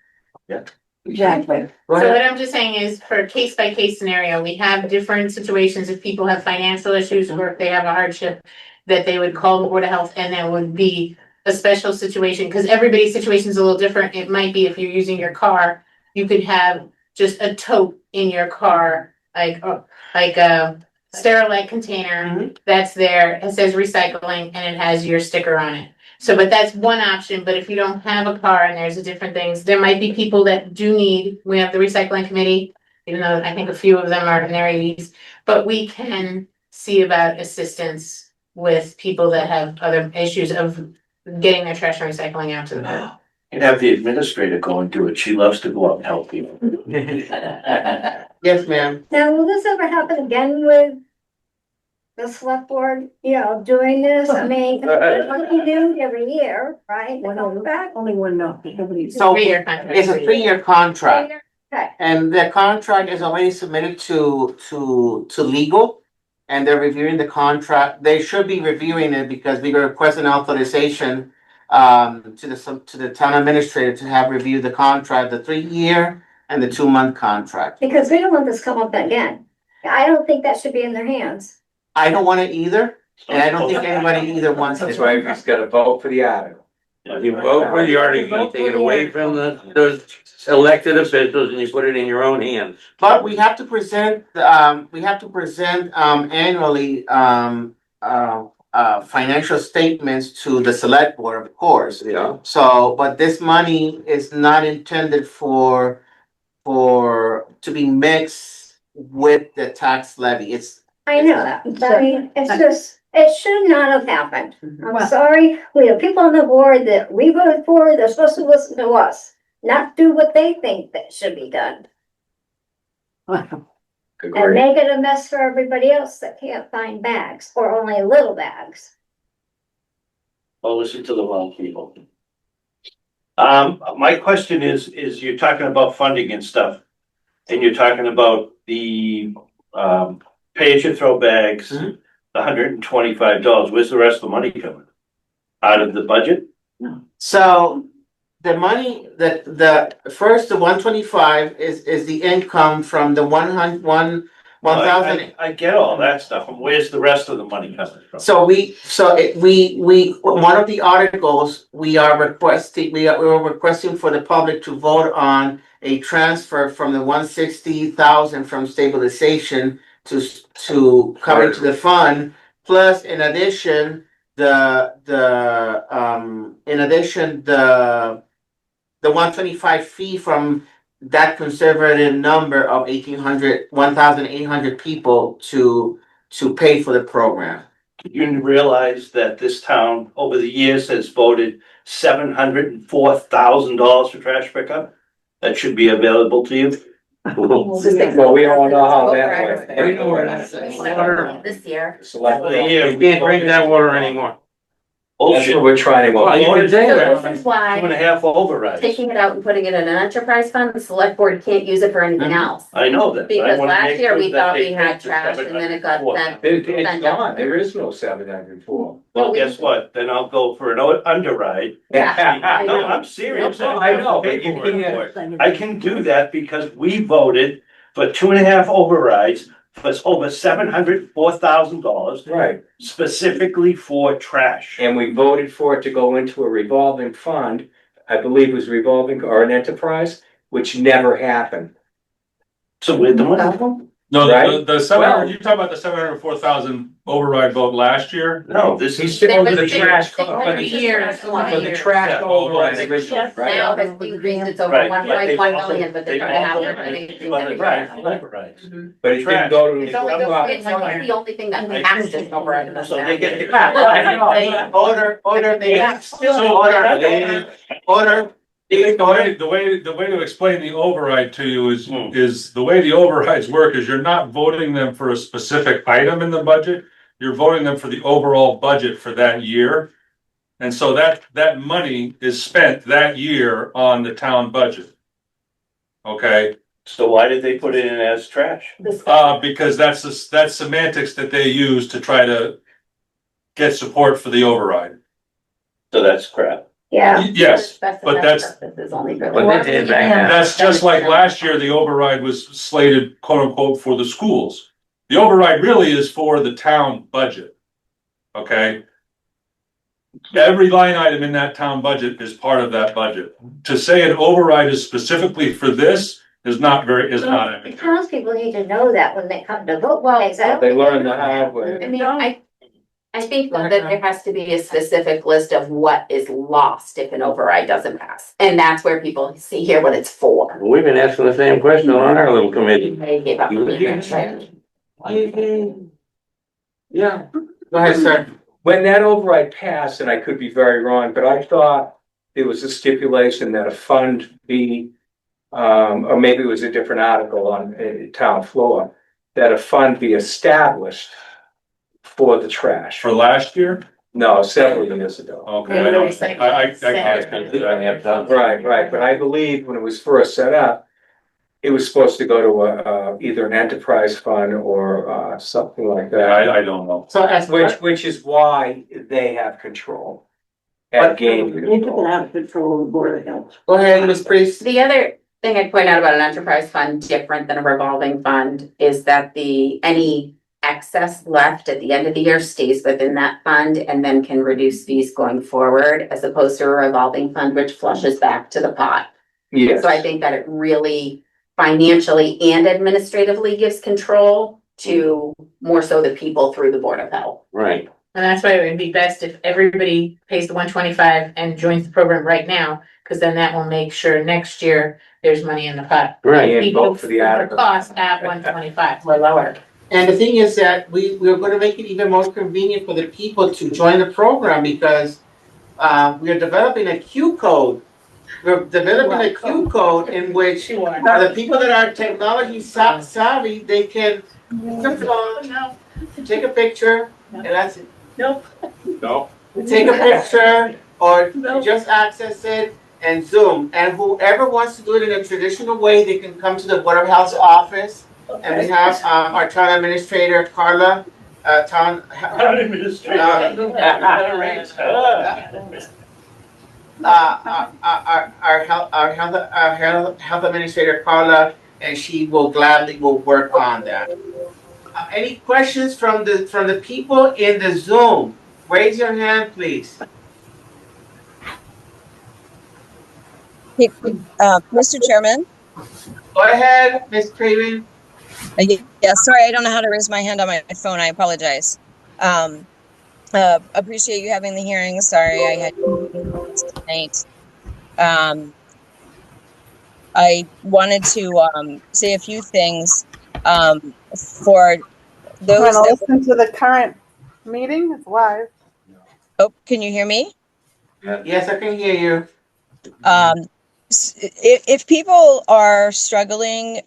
Exactly. Go So ahead. what I'm just saying is for case by case scenario, we have different situations if people have financial issues or if they have a hardship. That they would call the Board of Health and there would be a special situation, because everybody's situation is a little different. It might be if you're using your car, you could have just a tote in your car, like a Sterilite container that's there, it says recycling and it has your sticker on it. So, but that's one option, but if you don't have a car and there's different things, there might be people that do need, we have the recycling committee, even though I think a few of them are in their 80s, but we can see about assistance with people that have other issues of getting their trash and recycling out to the curb. And have the administrator go and do it. She loves to go out and help people. Yes, ma'am. Now, will this ever happen again with the select board, doing this? I mean, what we do every year, right? Only one, no, nobody's. So 3-year contract. it's a 3-year contract. Okay. And the contract is already submitted to legal. And they're reviewing the contract. They should be reviewing it because we request an authorization to the town administrator to have reviewed the contract, the 3-year and the 2-month contract. Because we don't want this to come up again. I don't think that should be in their hands. I don't want it either, and I don't think anybody either wants it. That's why we just gotta vote for the article. You vote for the article, you take it away from the elected officials and you put it in your own hands. But we have to present, annually, financial statements to the select board, of course. Yeah. So, but this money is not intended to be mixed with the tax levy. I know that, but I mean, it's just, it should not have happened. I'm Well- sorry, we have people on the board that we voted for, they're supposed to listen to us, not do what they think that should be done. And make it a mess for everybody else that can't find bags, or only little bags. Well, listen to the wrong people. My question is you're talking about funding and stuff. And you're talking about the, pay as you throw bags, the $125. Where's the rest of the money coming? Out of the budget? So the money that the 125 is the income from the 1,000. I get all that stuff. And where's the rest of the money coming from? So one of the articles we are requesting for the public to vote on a transfer from the 160,000 from stabilization to come into the fund, plus in addition, the 125 fee from that conservative number of 1,800 people to pay for the program. You realize that this town over the years has voted $704,000 for trash pickup? That should be available to you. Well, we all know how that went. We know where that's This year. Select- You can't drink that water anymore. That's what we're trying to. Well, you can say that. This is why 2.5 overrides. taking it out and putting it in an enterprise fund, the select board can't use it for anything else. I know that. but I Because wanna last make year sure we that thought they we had take the trash and then it got 704. sent. It's gone. There is no 704. Well, guess what? Then I'll go for an underride. Yeah. No, I'm serious. No, I know, but you Paperwork can't- for it. I can do that because we voted for 2.5 overrides for over $704,000 Right. specifically for trash. And we voted for it to go into a revolving fund, I believe it was revolving or an enterprise, which never happened. So where'd the money come? No, Right? the 700, Well- you talking about the 704,000 override vote last year? No, this He's is. still over the There was trash. six hundred years, For the trash Yeah. override originally, Now right? it's increased, it's over Right, one but point they've one also- million, but they're they've trying to have also their made money. 200 overrides. But it Trash. didn't go to. It's only it's only the only thing that has this override. in this So town. they get the. Order, order. The way to explain the override to you is the way the overrides work is you're not voting them for a specific item in the budget. You're voting them for the overall budget for that year. And so that money is spent that year on the town budget. Okay, So why did they put it in as trash? because that's semantics that they use to try to get support for the override. So that's crap. Yeah. Yes, but that's just like last year, the override was slated quote unquote for the schools. The override really is for the town budget. Okay? Every line item in that town budget is part of that budget. To say an override is specifically for this is not The accurate. townspeople need to know that when they come to vote. Well, They learned the hard way. I mean, I think that there has to be a specific list of what is lost if an override doesn't pass. And that's where people see here what it's for. We've been asking the same question on our little committee. They gave up. Yeah. Go ahead, sir. When that override passed, and I could be very wrong, but I thought there was a stipulation that a fund be, or maybe it was a different article on town floor, that a fund be established for the trash. For last year? No, several years ago. Okay, I can't. Right, but I believe when it was first set up, it was supposed to go to either an enterprise fund or something like that. I don't know. So as Which is why they have control. At game You took it control. out of control of the Board of Health. Go ahead, Ms. Priest. The other thing I'd point out about an enterprise fund, different than a revolving fund, is that any excess left at the end of the year stays within that fund and then can reduce fees going forward, as opposed to a revolving fund, which flushes back to the pot. Yes. So I think that it really financially and administratively gives control to more so the people through the Board of Health. Right. And that's why it would be best if everybody pays the 125 and joins the program right now, because then that will make sure next year there's money in the pot. Right. And People vote for the article. cost at 125 or lower. And the thing is that we're gonna make it even more convenient for the people to join the program because we are developing a Q code. We're developing a Q code in which the people that are technology savvy, they can take a picture and that's it. No. Take a picture or just access it and Zoom. And whoever wants to do it in a traditional way, they can come to the Board of Health's office. And we have our town administrator, Carla, Town administrator. Our health administrator, Carla, and she will gladly work on that. Any questions from the people in the Zoom? Raise your hand, please. Mr. Chairman? Go ahead, Ms. Craven. Yeah, sorry, I don't know how to raise my hand on my phone. I apologize. Appreciate you having the hearing. Sorry, I had tonight. I wanted to say a few things for those that listen to the current meeting. It's live. Oh, can you hear me? Yes, I can hear you. If people are struggling,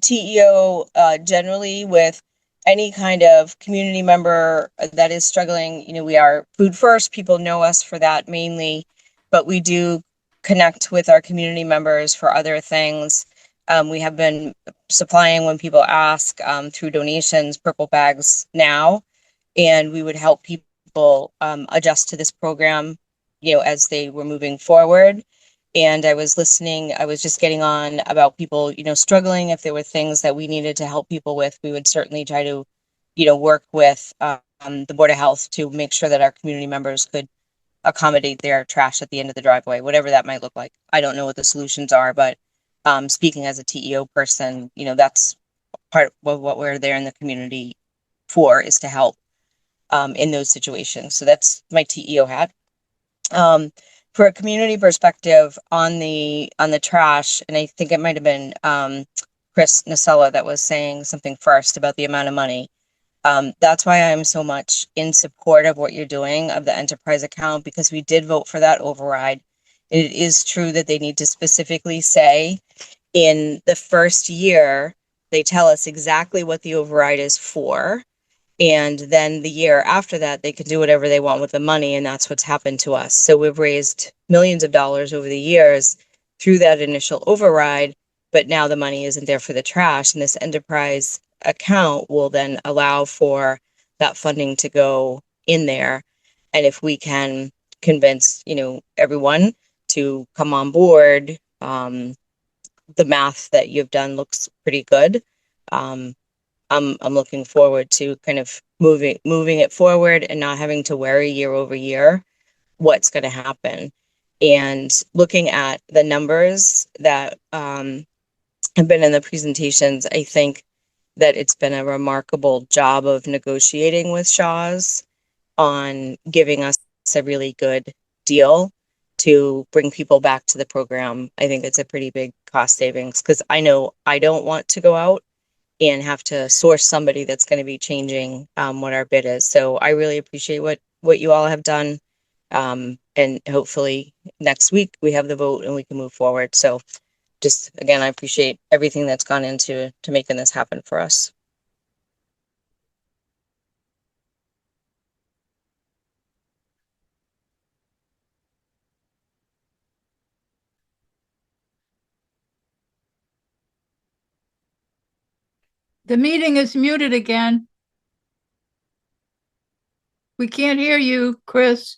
TEO generally with any kind of community member that is struggling, we are Food First. People know us for that mainly, but we do connect with our community members for other things. We have been supplying, when people ask, through donations, purple bags now, and we would help people adjust to this program, as they were moving forward. And I was just getting on about people, struggling. If there were things that we needed to help people with, we would certainly try to, work with the Board of Health to make sure that our community members could accommodate their trash at the end of the driveway, whatever that might look like. I don't know what the solutions are, but speaking as a TEO person, that's part of what we're there in the community for, is to help in those situations. So that's my TEO hat. For a community perspective on the trash, and I think it might have been Chris Nacella that was saying something first about the amount of money. That's why I'm so much in support of what you're doing of the enterprise account, because we did vote for that override. It is true that they need to specifically say in the first year, they tell us exactly what the override is for. And then the year after that, they can do whatever they want with the money. And that's what's happened to us. So we've raised millions of dollars over the years through that initial override, but now the money isn't there for the trash. And this enterprise account will then allow for that funding to go in there. And if we can convince, everyone to come on board, the math that you've done looks pretty good. I'm looking forward to kind of moving it forward and not having to worry year over year what's going to happen. And looking at the numbers that have been in the presentations, I think that it's been a remarkable job of negotiating with Shaw's on giving us a really good deal to bring people back to the program. I think it's a pretty big cost savings, because I know I don't want to go out and have to source somebody that's going to be changing what our bid is. So I really appreciate what you all have done. And hopefully next week we have the vote and we can move forward. So just, again, I appreciate everything that's gone into making this happen for us. The meeting is muted again. We can't hear you, Chris.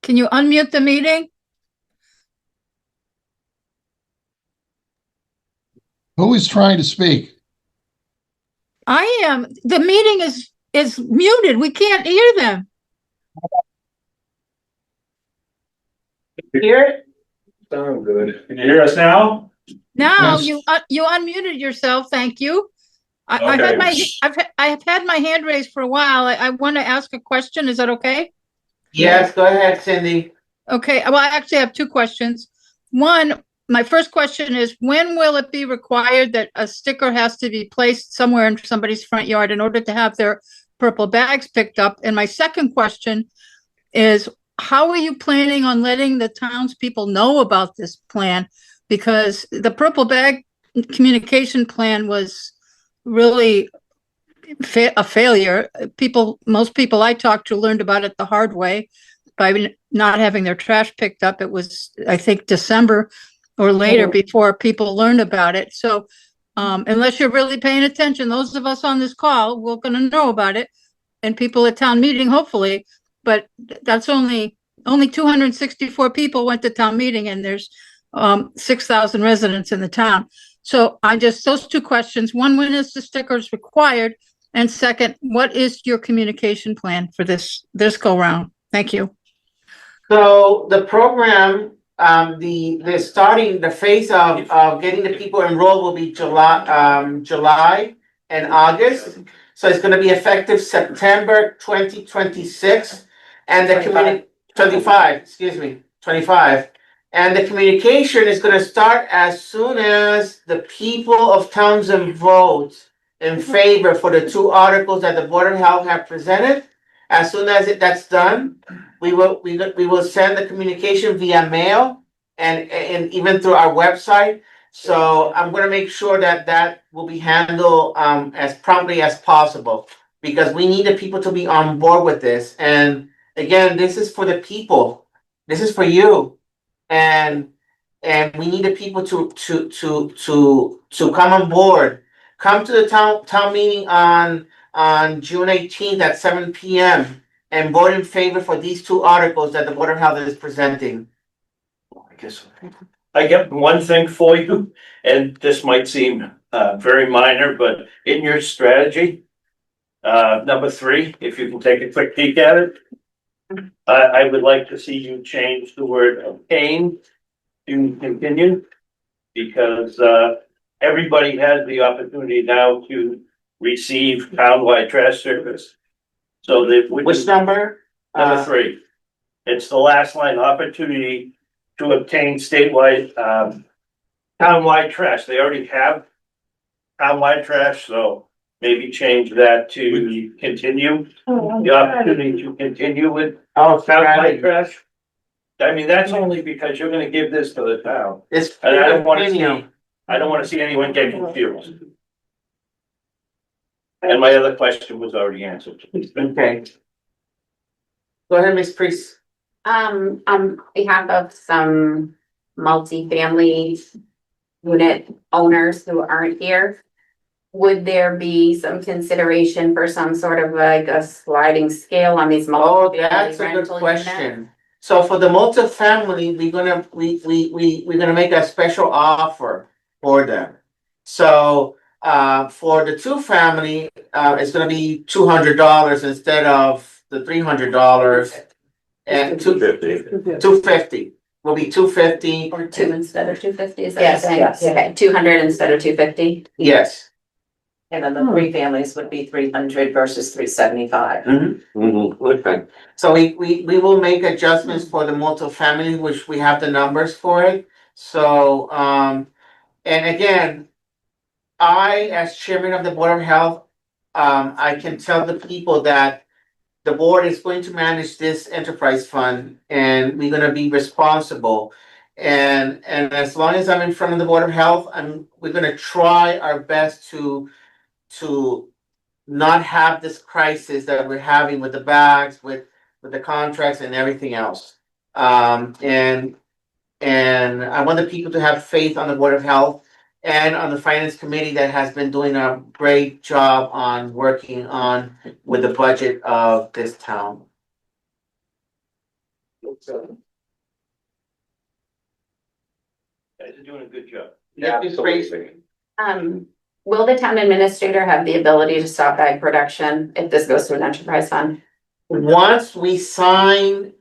Can you unmute the meeting? Who is trying to speak? I am. The meeting is muted. We can't hear them. Hear it? Sound good. Can you hear us now? Now Yes. you unmuted yourself. Thank you. I have had my hand raised for a while. I want to ask a question. Is that okay? Yes, go ahead, Cindy. Okay. Well, I actually have two questions. One, my first question is, when will it be required that a sticker has to be placed somewhere in somebody's front yard in order to have their purple bags picked up? And my second question is, how are you planning on letting the townspeople know about this plan? Because the purple bag communication plan was really a failure. Most people I talked to learned about it the hard way by not having their trash picked up. It was, I think, December or later before people learned about it. So unless you're really paying attention, those of us on this call, we're going to know about it, and people at town meeting, hopefully. But that's only 264 people went to town meeting, and there's 6,000 residents in the town. So those two questions. One, when is the stickers required? And second, what is your communication plan for this go round? Thank you. So the program, the phase of getting the people enrolled will be July and August. So it's going to be effective September 2026, and the 25. And the communication is going to start as soon as the people of Townsend vote in favor for the two articles that the Board of Health have presented. As soon as that's done, we will send the communication via mail and even through our website. So I'm gonna make sure that that will be handled as promptly as possible, because we need the people to be on board with this. And again, this is for the people. This is for you. And we need the people to come on board. Come to the town meeting on June 18th at 7 p.m. and vote in favor for these two articles that the Board of Health is presenting. I guess I get one thing for you, and this might seem very minor, but in your strategy, number 3, if you can take a quick peek at it, I would like to see you change the word obtain to continue, because everybody has the opportunity now to receive townwide trash service. So that which number? Number 3. It's the last line, opportunity to obtain statewide townwide trash. They already have townwide trash, so maybe change that to continue. The opportunity to continue with townwide trash. I mean, that's only because you're gonna give this to the town. It's And I don't wanna see anyone get confused. And my other question was already answered. Okay. Go ahead, Ms. Priest. On behalf of some multifamily unit owners who aren't here, would there be some consideration for some sort of like a sliding scale on these Oh, multifamily that's a good rental question. units? So for the multifamily, we're gonna make a special offer for them. So for the 2-family, it's gonna be $200 instead of the $300. And $250 will be $250. Or 2 instead of 250, is that Yes, the thing? yes. Okay, 200 instead of 250? Yes. And then the 3 families would be 300 versus 375. Okay. So we will make adjustments for the multifamily, which we have the numbers for it. So and again, I, as chairman of the Board of Health, I can tell the people that the board is going to manage this enterprise fund and we're gonna be responsible. And as long as I'm in front of the Board of Health, we're gonna try our best to not have this crisis that we're having with the bags, with the contracts and everything else. And I want the people to have faith on the Board of Health and on the Finance Committee that has been doing a great job on working on with the budget of this town. Guys are doing a good job. Will the town administrator have the ability to stop bag production if this goes to an enterprise fund? Once we sign,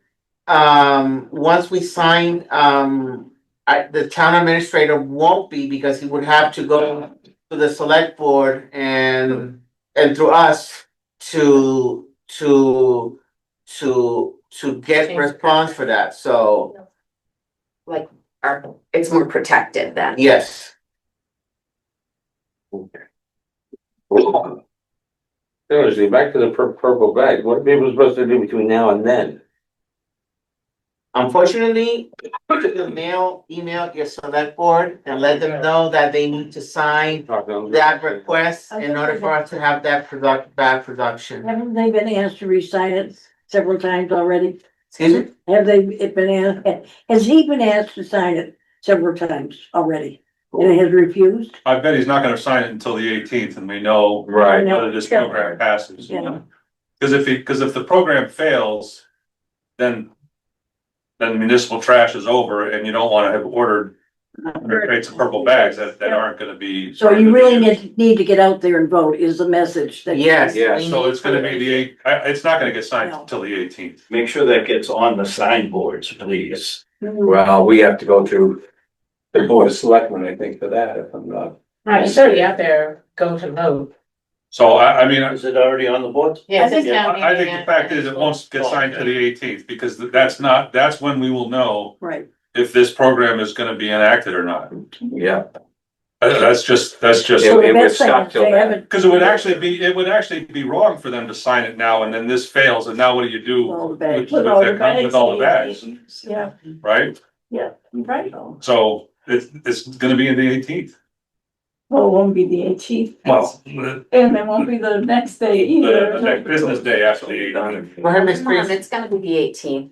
the town administrator won't be, because he would have to go to the select board and through us to get response for that, so. Like, it's more protected then? Yes. Seriously, back to the purple bag, what are people supposed to do between now and then? Unfortunately, email your select board and let them know that they need to sign that request in order for us to have that bag production. Haven't they been asked to re-sign it several times already? Excuse me? Has he been asked to sign it several times already? And he has refused? I bet he's not gonna sign it until the 18th and we know whether this program passes. Yeah. Cause if the program fails, then municipal trash is over and you don't wanna have ordered 100 crates of purple bags that aren't gonna be. So you really need to get out there and vote is the message that. Yes. Yeah, so it's gonna be it's not gonna get signed until the 18th. Make sure that gets on the signboards, please. Well, we have to go through the Board of Selectmen, I think, for that, if I'm not. Right, so out there, go to vote. So I mean. Is it already on the board? Yes, I think the fact is it won't get signed to the 18th because that's when we will know Right. if this program is gonna be enacted or not. Yeah. That's just, It was stuck till then. because it would actually be wrong for them to sign it now and then this fails, and now what do you do with With all the bags, Yeah, right? yeah, right. So it's gonna be in the 18th. Well, it won't be the 18th. Well, And it won't be the next day either. the next business day after the 18th. Go ahead, Ms. Mom, Priest. it's gonna be the 18th.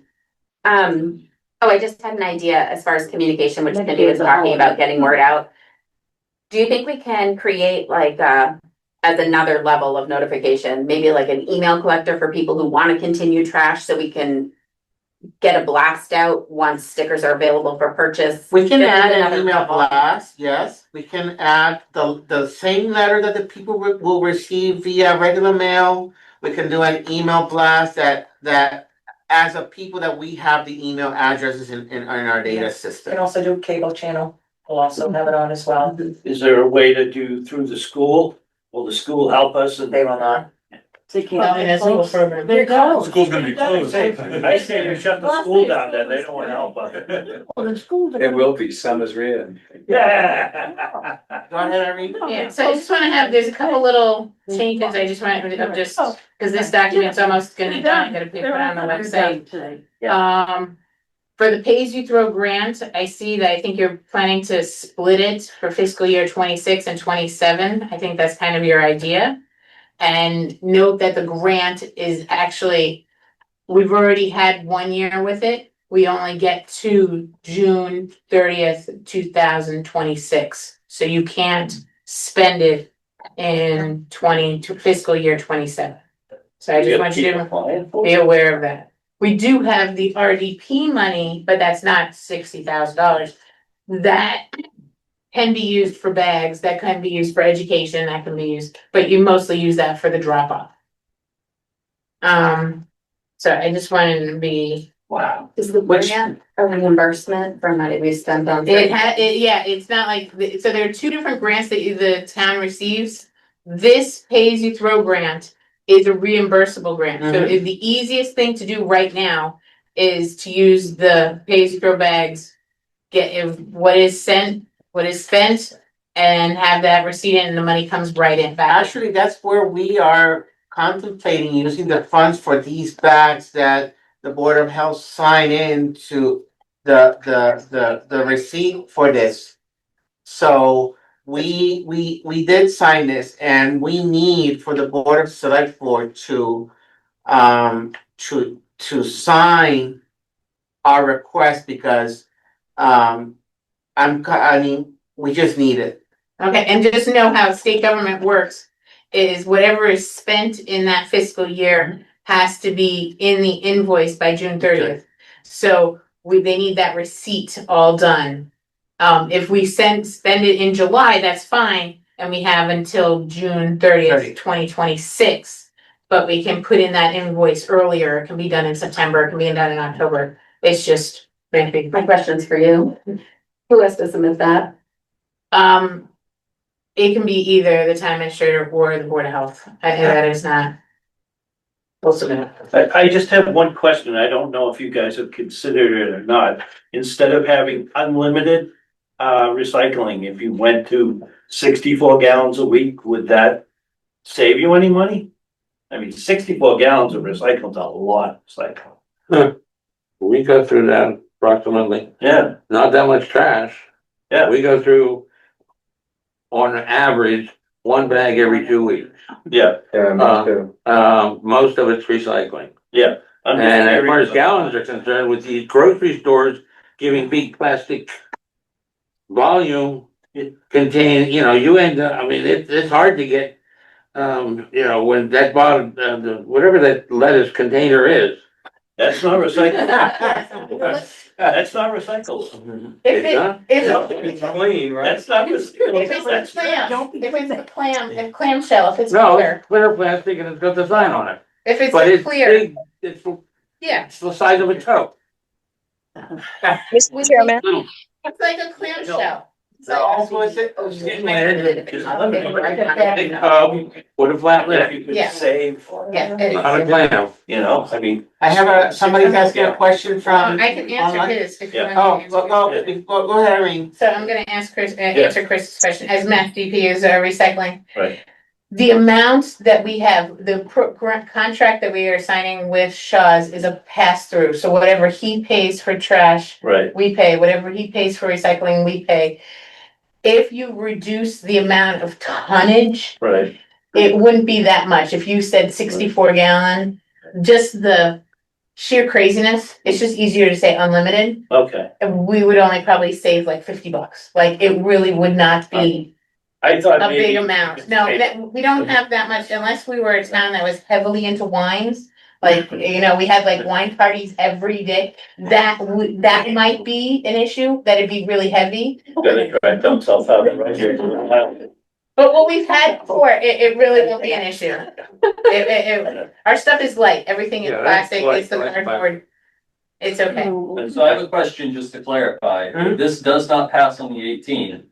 I just had an idea as far as communication, which Cindy was talking about getting word out. Do you think we can create like, as another level of notification, maybe like an email collector for people who wanna continue trash, so we can get a blast out once stickers are available for purchase? We can Just add another an email level. blast, yes, we can add the same letter that the people will receive via regular mail. We can do an email blast that as of people that we have the email addresses in our data system. Can also do cable channel, we'll also have it on as well. Is there a way to do through the school? Will the school help us? And They will not. They can't. Well, it has to go further. They're closed. School's gonna be closed. I say you shut the school down, then they don't wanna help us. Well, the schools are. It will be, summer's real. Yeah. Go ahead, Irene. Yeah, so I just wanna have, there's a couple little changes, I just want, I'm just, cause this document's almost gonna be done, gotta be put on the website. Today. For the pay-as-you-throw grant, I see that I think you're planning to split it for fiscal year 26 and 27. I think that's kind of your idea. And note that the grant is actually, we've already had 1 year with it. We only get to June 30th, 2026. So you can't spend it in fiscal year 27. So I just want you to be aware of that. We do have the RDP money, but that's not $60,000. That can be used for bags, that can be used for education, that can be used, but you mostly use that for the drop off. So I just wanted to be. Wow. Is the grant a reimbursement for money we spent on? Yeah, it's not like, so there are two different grants that the town receives. This pays-you-throw grant is a reimbursable grant. So the easiest thing to do right now is to use the pays-you-throw bags, get what is spent, and have that receipt in, and the money comes right in back. Actually, that's where we are contemplating using the funds for these bags that the Board of Health sign in to the receipt for this. So we did sign this, and we need for the Board of Select Board to sign our request, because we just need it. Okay, and just know how state government works is whatever is spent in that fiscal year has to be in the invoice by June 30th. So they need that receipt all done. If we spend it in July, that's fine, and we have until June 30th, 2026. But we can put in that invoice earlier, it can be done in September, it can be done in October. It's just. My question's for you. Who has to submit that? It can be either the town administrator or the Board of Health. That is not. I just have one question. I don't know if you guys have considered it or not. Instead of having unlimited recycling, if you went to 64 gallons a week, would that save you any money? I mean, 64 gallons of recycling is a lot of recycling. We go through that approximately. Yeah. Not that much trash. Yeah. We go through, on average, one bag every 2 weeks. Yeah. Most of it's recycling. Yeah. And as far as gallons are concerned, with these grocery stores giving big plastic volume contain, you end up, it's hard to get, when that bottom, whatever that lettuce container is. That's not recycled. That's not recycled. It's clean, right? That's not If it's a clamshell, if it's No, clear, it's clear plastic and it's got the sign on it. if it's But it's clear, big, it's yeah. the size of a toe. Mr. Chairman, It's like a clamshell. So, was it? Would have laughed if you Yeah. could save, Yeah, it is. Not a plan. you know, I mean. I have somebody's asking a question from. I can answer online. his if you Yeah. want me to Oh, answer. go ahead, Irene. So I'm gonna ask Chris, answer Chris's question, as Math DP is recycling. Right. The amount that we have, the contract that we are signing with Shaw's is a pass-through, so whatever he pays for trash, Right. we pay, whatever he pays for recycling, we pay. If you reduce the amount of tonnage, Right. it wouldn't be that much, if you said 64 gallon, just the sheer craziness, it's just easier to say unlimited, Okay. and we would only probably save like $50, like, it really would not be I thought a maybe. big amount. No, we don't have that much unless we were a town that was heavily into wines. Like, you know, we had like wine parties every day. That might be an issue, that'd be really heavy. Gonna drive themselves out right here. But what we've had before, it really won't be an issue. Our stuff is light, everything is Yeah, that's plastic, light, it's the light, cardboard. It's okay. So I have a question just to clarify. If this does not pass on the 18th,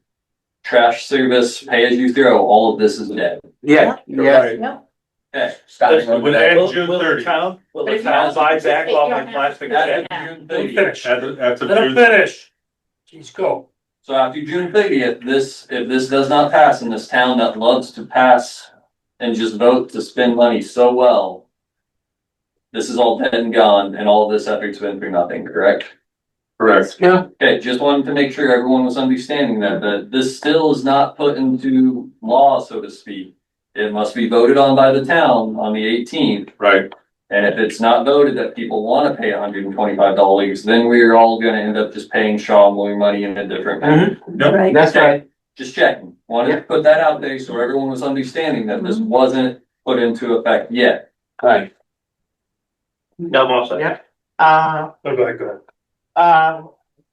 trash service, pay as you throw, all of this is dead. Yeah. Yes. Okay. Will That June the 30th. town, will But the if you town also buy back participate, all you my don't have plastic to bags? participate. June Let him 30th. finish. After Let him June. finish. Jeez, go. So after June 30th, if this does not pass in this town that loves to pass and just vote to spend money so well, this is all dead and gone and all of this effort's been for nothing, correct? Correct. Yeah. Okay, just wanted to make sure everyone was understanding that this still is not put into law, so to speak. It must be voted on by the town on the 18th. Right. And if it's not voted that people wanna pay $125, then we're all gonna end up just paying Shaw more money in a different manner. Right. That's right. Just checking. Wanted to put that out there so everyone was understanding that this wasn't put into effect yet. Right. No more. Second. Yeah. Go ahead, go ahead.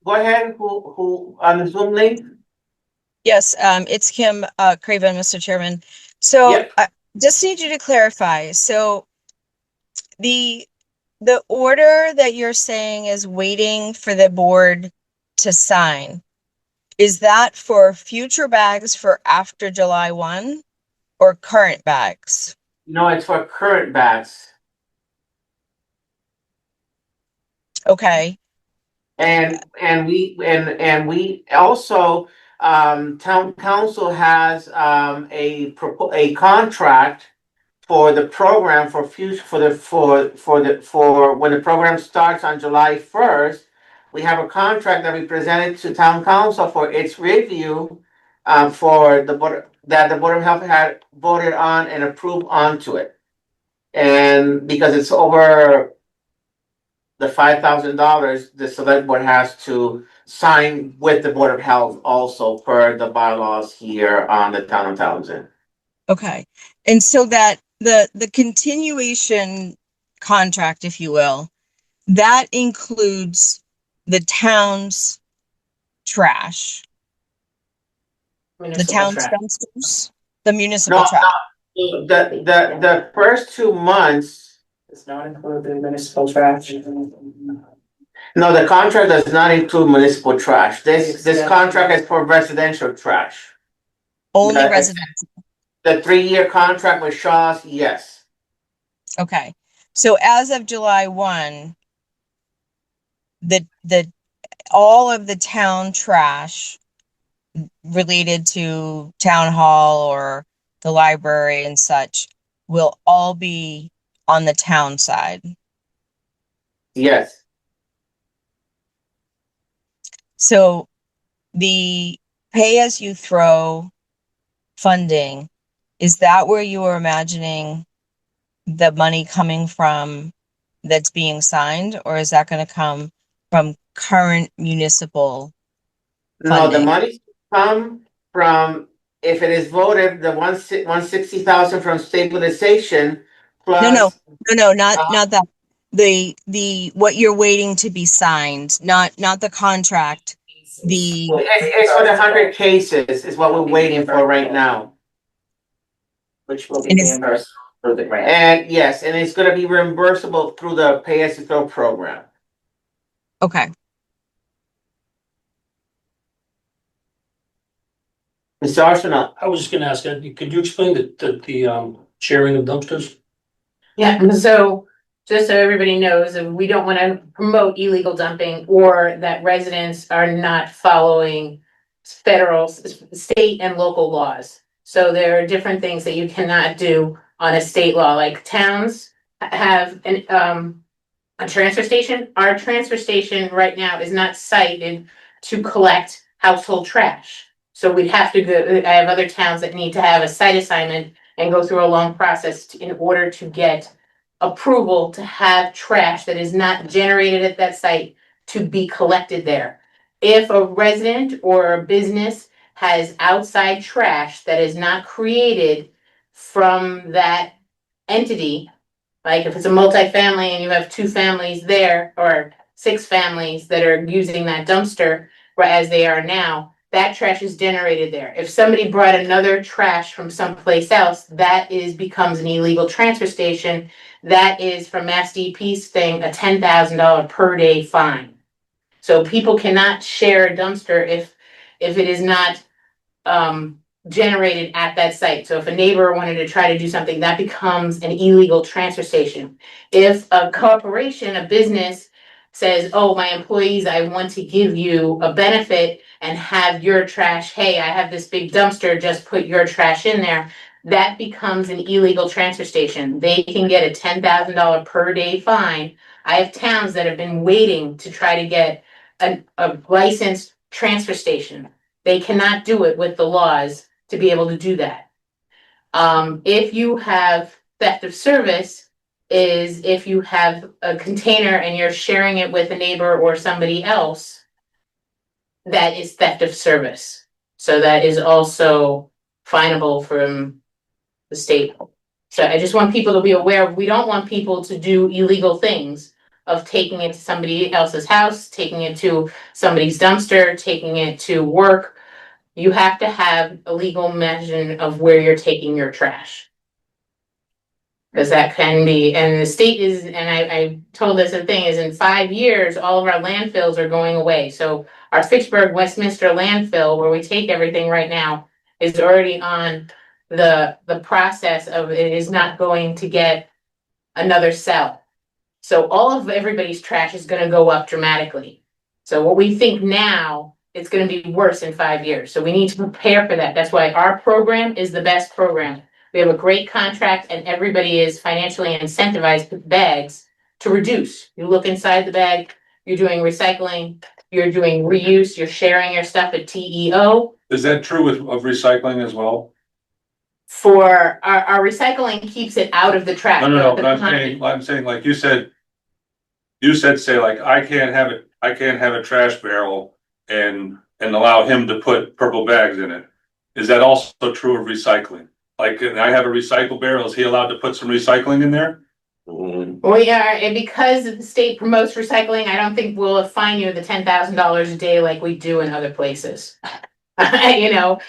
Go ahead, who, on the Zoom link? Yes, it's Kim Craven, Mr. Chairman. So Yep. I just need you to clarify. So the order that you're saying is waiting for the board to sign, is that for future bags for after July 1 or current bags? No, it's for current bags. Okay. And we also, town council has, a contract for the program for future, for when the program starts on July 1st. We have a contract that we presented to town council for its review, for the board, that the Board of Health had voted on and approved onto it. And because it's over the $5,000, the select board has to sign with the Board of Health also per the bylaws here on the town of Townsend. Okay. And so that the continuation contract, if you will, that includes the town's trash, the town's dumpsters, the municipal No, trash. the first 2 months. Does not include the municipal trash. No, the contract does not include municipal trash. This contract is for residential trash. Only The- residential. The 3-year contract with Shaw's, yes. Okay. So as of July 1, the all of the town trash related to town hall or the library and such will all be on the town side. Yes. So the pay as you throw funding, is that where you were imagining the money coming from that's being signed, or is that going to come from current municipal No, the funding? money come from, if it is voted, the 160,000 from stabilization plus. No, not that. The what you're waiting to be signed, not the contract. It's for the 100 cases is what we're waiting for right now. Which will be reimbursed through the grant. And yes, and it's gonna be reimbursable through the pay as you throw program. Okay. Mr. Arsenal, I was just gonna ask, could you explain the sharing of dumpsters? Yeah, so just so everybody knows, we don't want to promote illegal dumping or that residents are not following federal, state and local laws. So there are different things that you cannot do on a state law, like towns have a transfer station. Our transfer station right now is not cited to collect household trash. So we'd have to go, I have other towns that need to have a site assignment and go through a long process in order to get approval to have trash that is not generated at that site to be collected there. If a resident or a business has outside trash that is not created from that entity, like if it's a multifamily and you have 2 families there or 6 families that are using that dumpster as they are now, that trash is generated there. If somebody brought another trash from someplace else, that becomes an illegal transfer station. That is, from Mass DEP's thing, a $10,000 per day fine. So people cannot share a dumpster if it is not generated at that site. So if a neighbor wanted to try to do something, that becomes an illegal transfer station. If a corporation, a business says, oh, my employees, I want to give you a benefit and have your trash, hey, I have this big dumpster, just put your trash in there, that becomes an illegal transfer station. They can get a $10,000 per day fine. I have towns that have been waiting to try to get a licensed transfer station. They cannot do it with the laws to be able to do that. If you have theft of service, is if you have a container and you're sharing it with a neighbor or somebody else, that is theft of service. So that is also finable from the state. So I just want people to be aware, we don't want people to do illegal things of taking it to somebody else's house, taking it to somebody's dumpster, taking it to work. You have to have a legal measure of where you're taking your trash. Because that can be, and the state is, and I told this the thing is, in 5 years, all of our landfills are going away. So our Fitchburg Westminster landfill, where we take everything right now, is already on the process of it is not going to get another cell. So all of everybody's trash is going to go up dramatically. So what we think now, it's going to be worse in 5 years. So we need to prepare for that. That's why our program is the best program. We have a great contract and everybody is financially incentivized with bags to reduce. You look inside the bag, you're doing recycling, you're doing reuse, you're sharing your stuff at TEO. Is that true of recycling as well? For our recycling keeps it out of the trash. No, but I'm saying like you said, say like, I can't have a trash barrel and allow him to put purple bags in it. Is that also true of recycling? Like, I have a recycle barrel, is he allowed to put some recycling in there? Well, yeah, and because the state promotes recycling, I don't think we'll fine you the $10,000 a day like we do in other places. You know,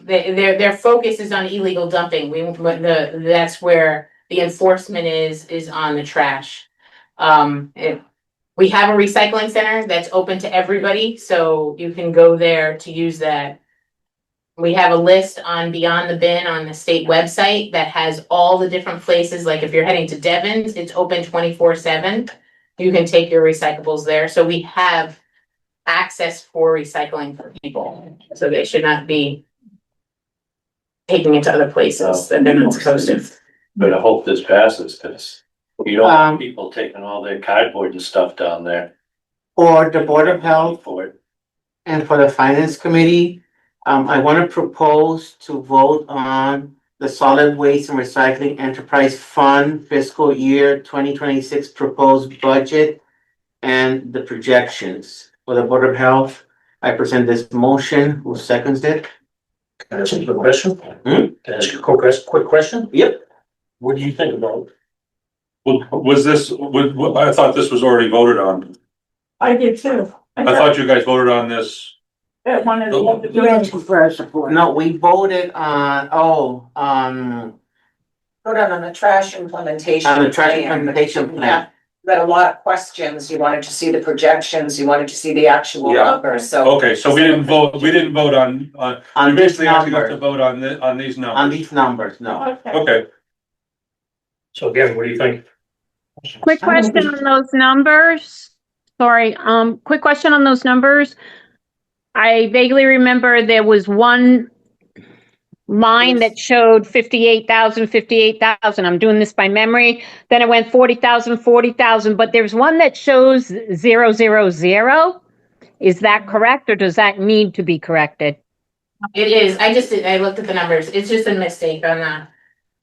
their focus is on illegal dumping. That's where the enforcement is on the trash. We have a recycling center that's open to everybody, so you can go there to use that. We have a list on Beyond the Bin on the state website that has all the different places. Like if you're heading to Devon's, it's open 24/7. You can take your recyclables there. So we have access for recycling for people. So they should not be taking it to other places that they're not supposed to. But I hope this passes, because you don't want people taking all their cardboard and stuff down there. For the Board of Health For it. and for the Finance Committee, I want to propose to vote on the Solid Waste and Recycling Enterprise Fund fiscal year 2026 proposed budget and the projections. For the Board of Health, I present this motion. Who seconds it? Can I ask you a quick question? Can I ask you a quick question? Yep. What do you think about it? Was this, I thought this was already voted on. I did too. I thought you guys voted on this. At one of the. You're asking for our support. No, we voted on, Vote on the trash implementation. on the trash plan. implementation plan. had a lot of questions, you wanted to see the projections, you wanted to see the actual Yeah. numbers, so. Okay, so we didn't vote on, On we these basically actually have to numbers, vote on these on numbers. these numbers, no. Okay. Okay, So again, what do you think? Quick question on those numbers. Sorry, quick question on those numbers. I vaguely remember there was one line that showed 58,000. I'm doing this by memory. Then it went 40,000, but there's one that shows 000. Is that correct, or does that need to be corrected? It is, I looked at the numbers, it's just a mistake on that.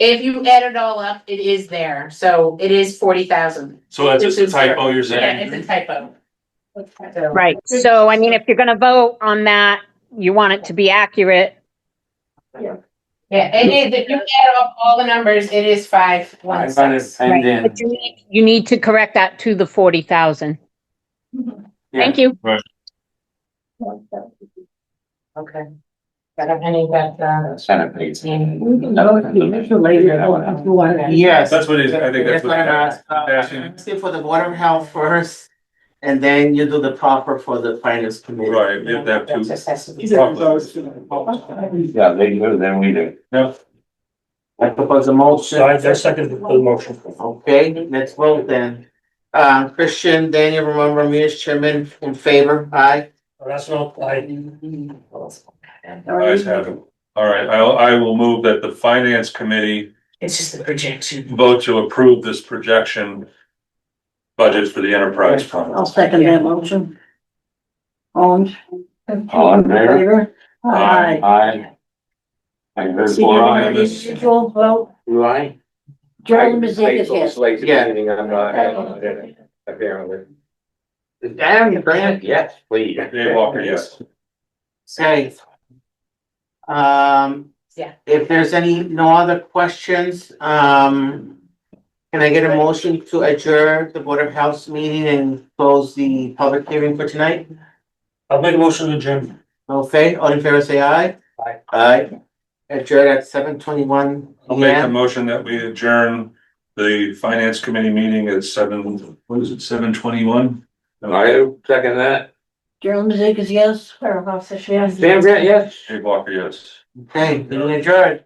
If you add it all up, it is there, so it is 40,000. so that's just a typo, you're Yeah, saying? it's a typo. Right. So, I mean, if you're gonna vote on that, you want it to be accurate. Yeah, it is, if you add up all the numbers, it is 516. Right, but you need to correct that to the 40,000. Thank you. Right. Okay. Any that, Senate page. We can vote the initial later if you want. Yes. That's what it is, I think that's what I'm asking. asking for the Board of Health first, and then you do the proper for the finance committee. Right, we have to have two. Yeah, they do, then we do. Yeah. I propose a motion. So I second the motion. Okay, let's vote then. Christian, Daniel, remember me as chairman, in favor, aye? That's no, Ayes have it. All right, I will move that the finance committee it's just the projection. vote to approve this projection budget for the enterprise fund. I'll second that motion. All in favor? Aye. I heard See, four everybody ayes. individual vote, You aye? Gerald Mazekas, yes. Late to the Yeah. meeting, I'm not, apparently. Damn, Grant, yes, please. Dave Walker, yes. Okay. Yeah. If there's no other questions, can I get a motion to adjourn the Board of Health meeting and close the public hearing for tonight? I'll make a motion to adjourn. Okay, all in favor, say aye. Aye. Aye. Adjourn at 7:21 I'll make a p.m. motion that we adjourn the finance committee meeting at 7:21? I second that. Gerald Mazekas, yes. Sam Grant, yes. Dave Walker, yes. Okay, meeting adjourned.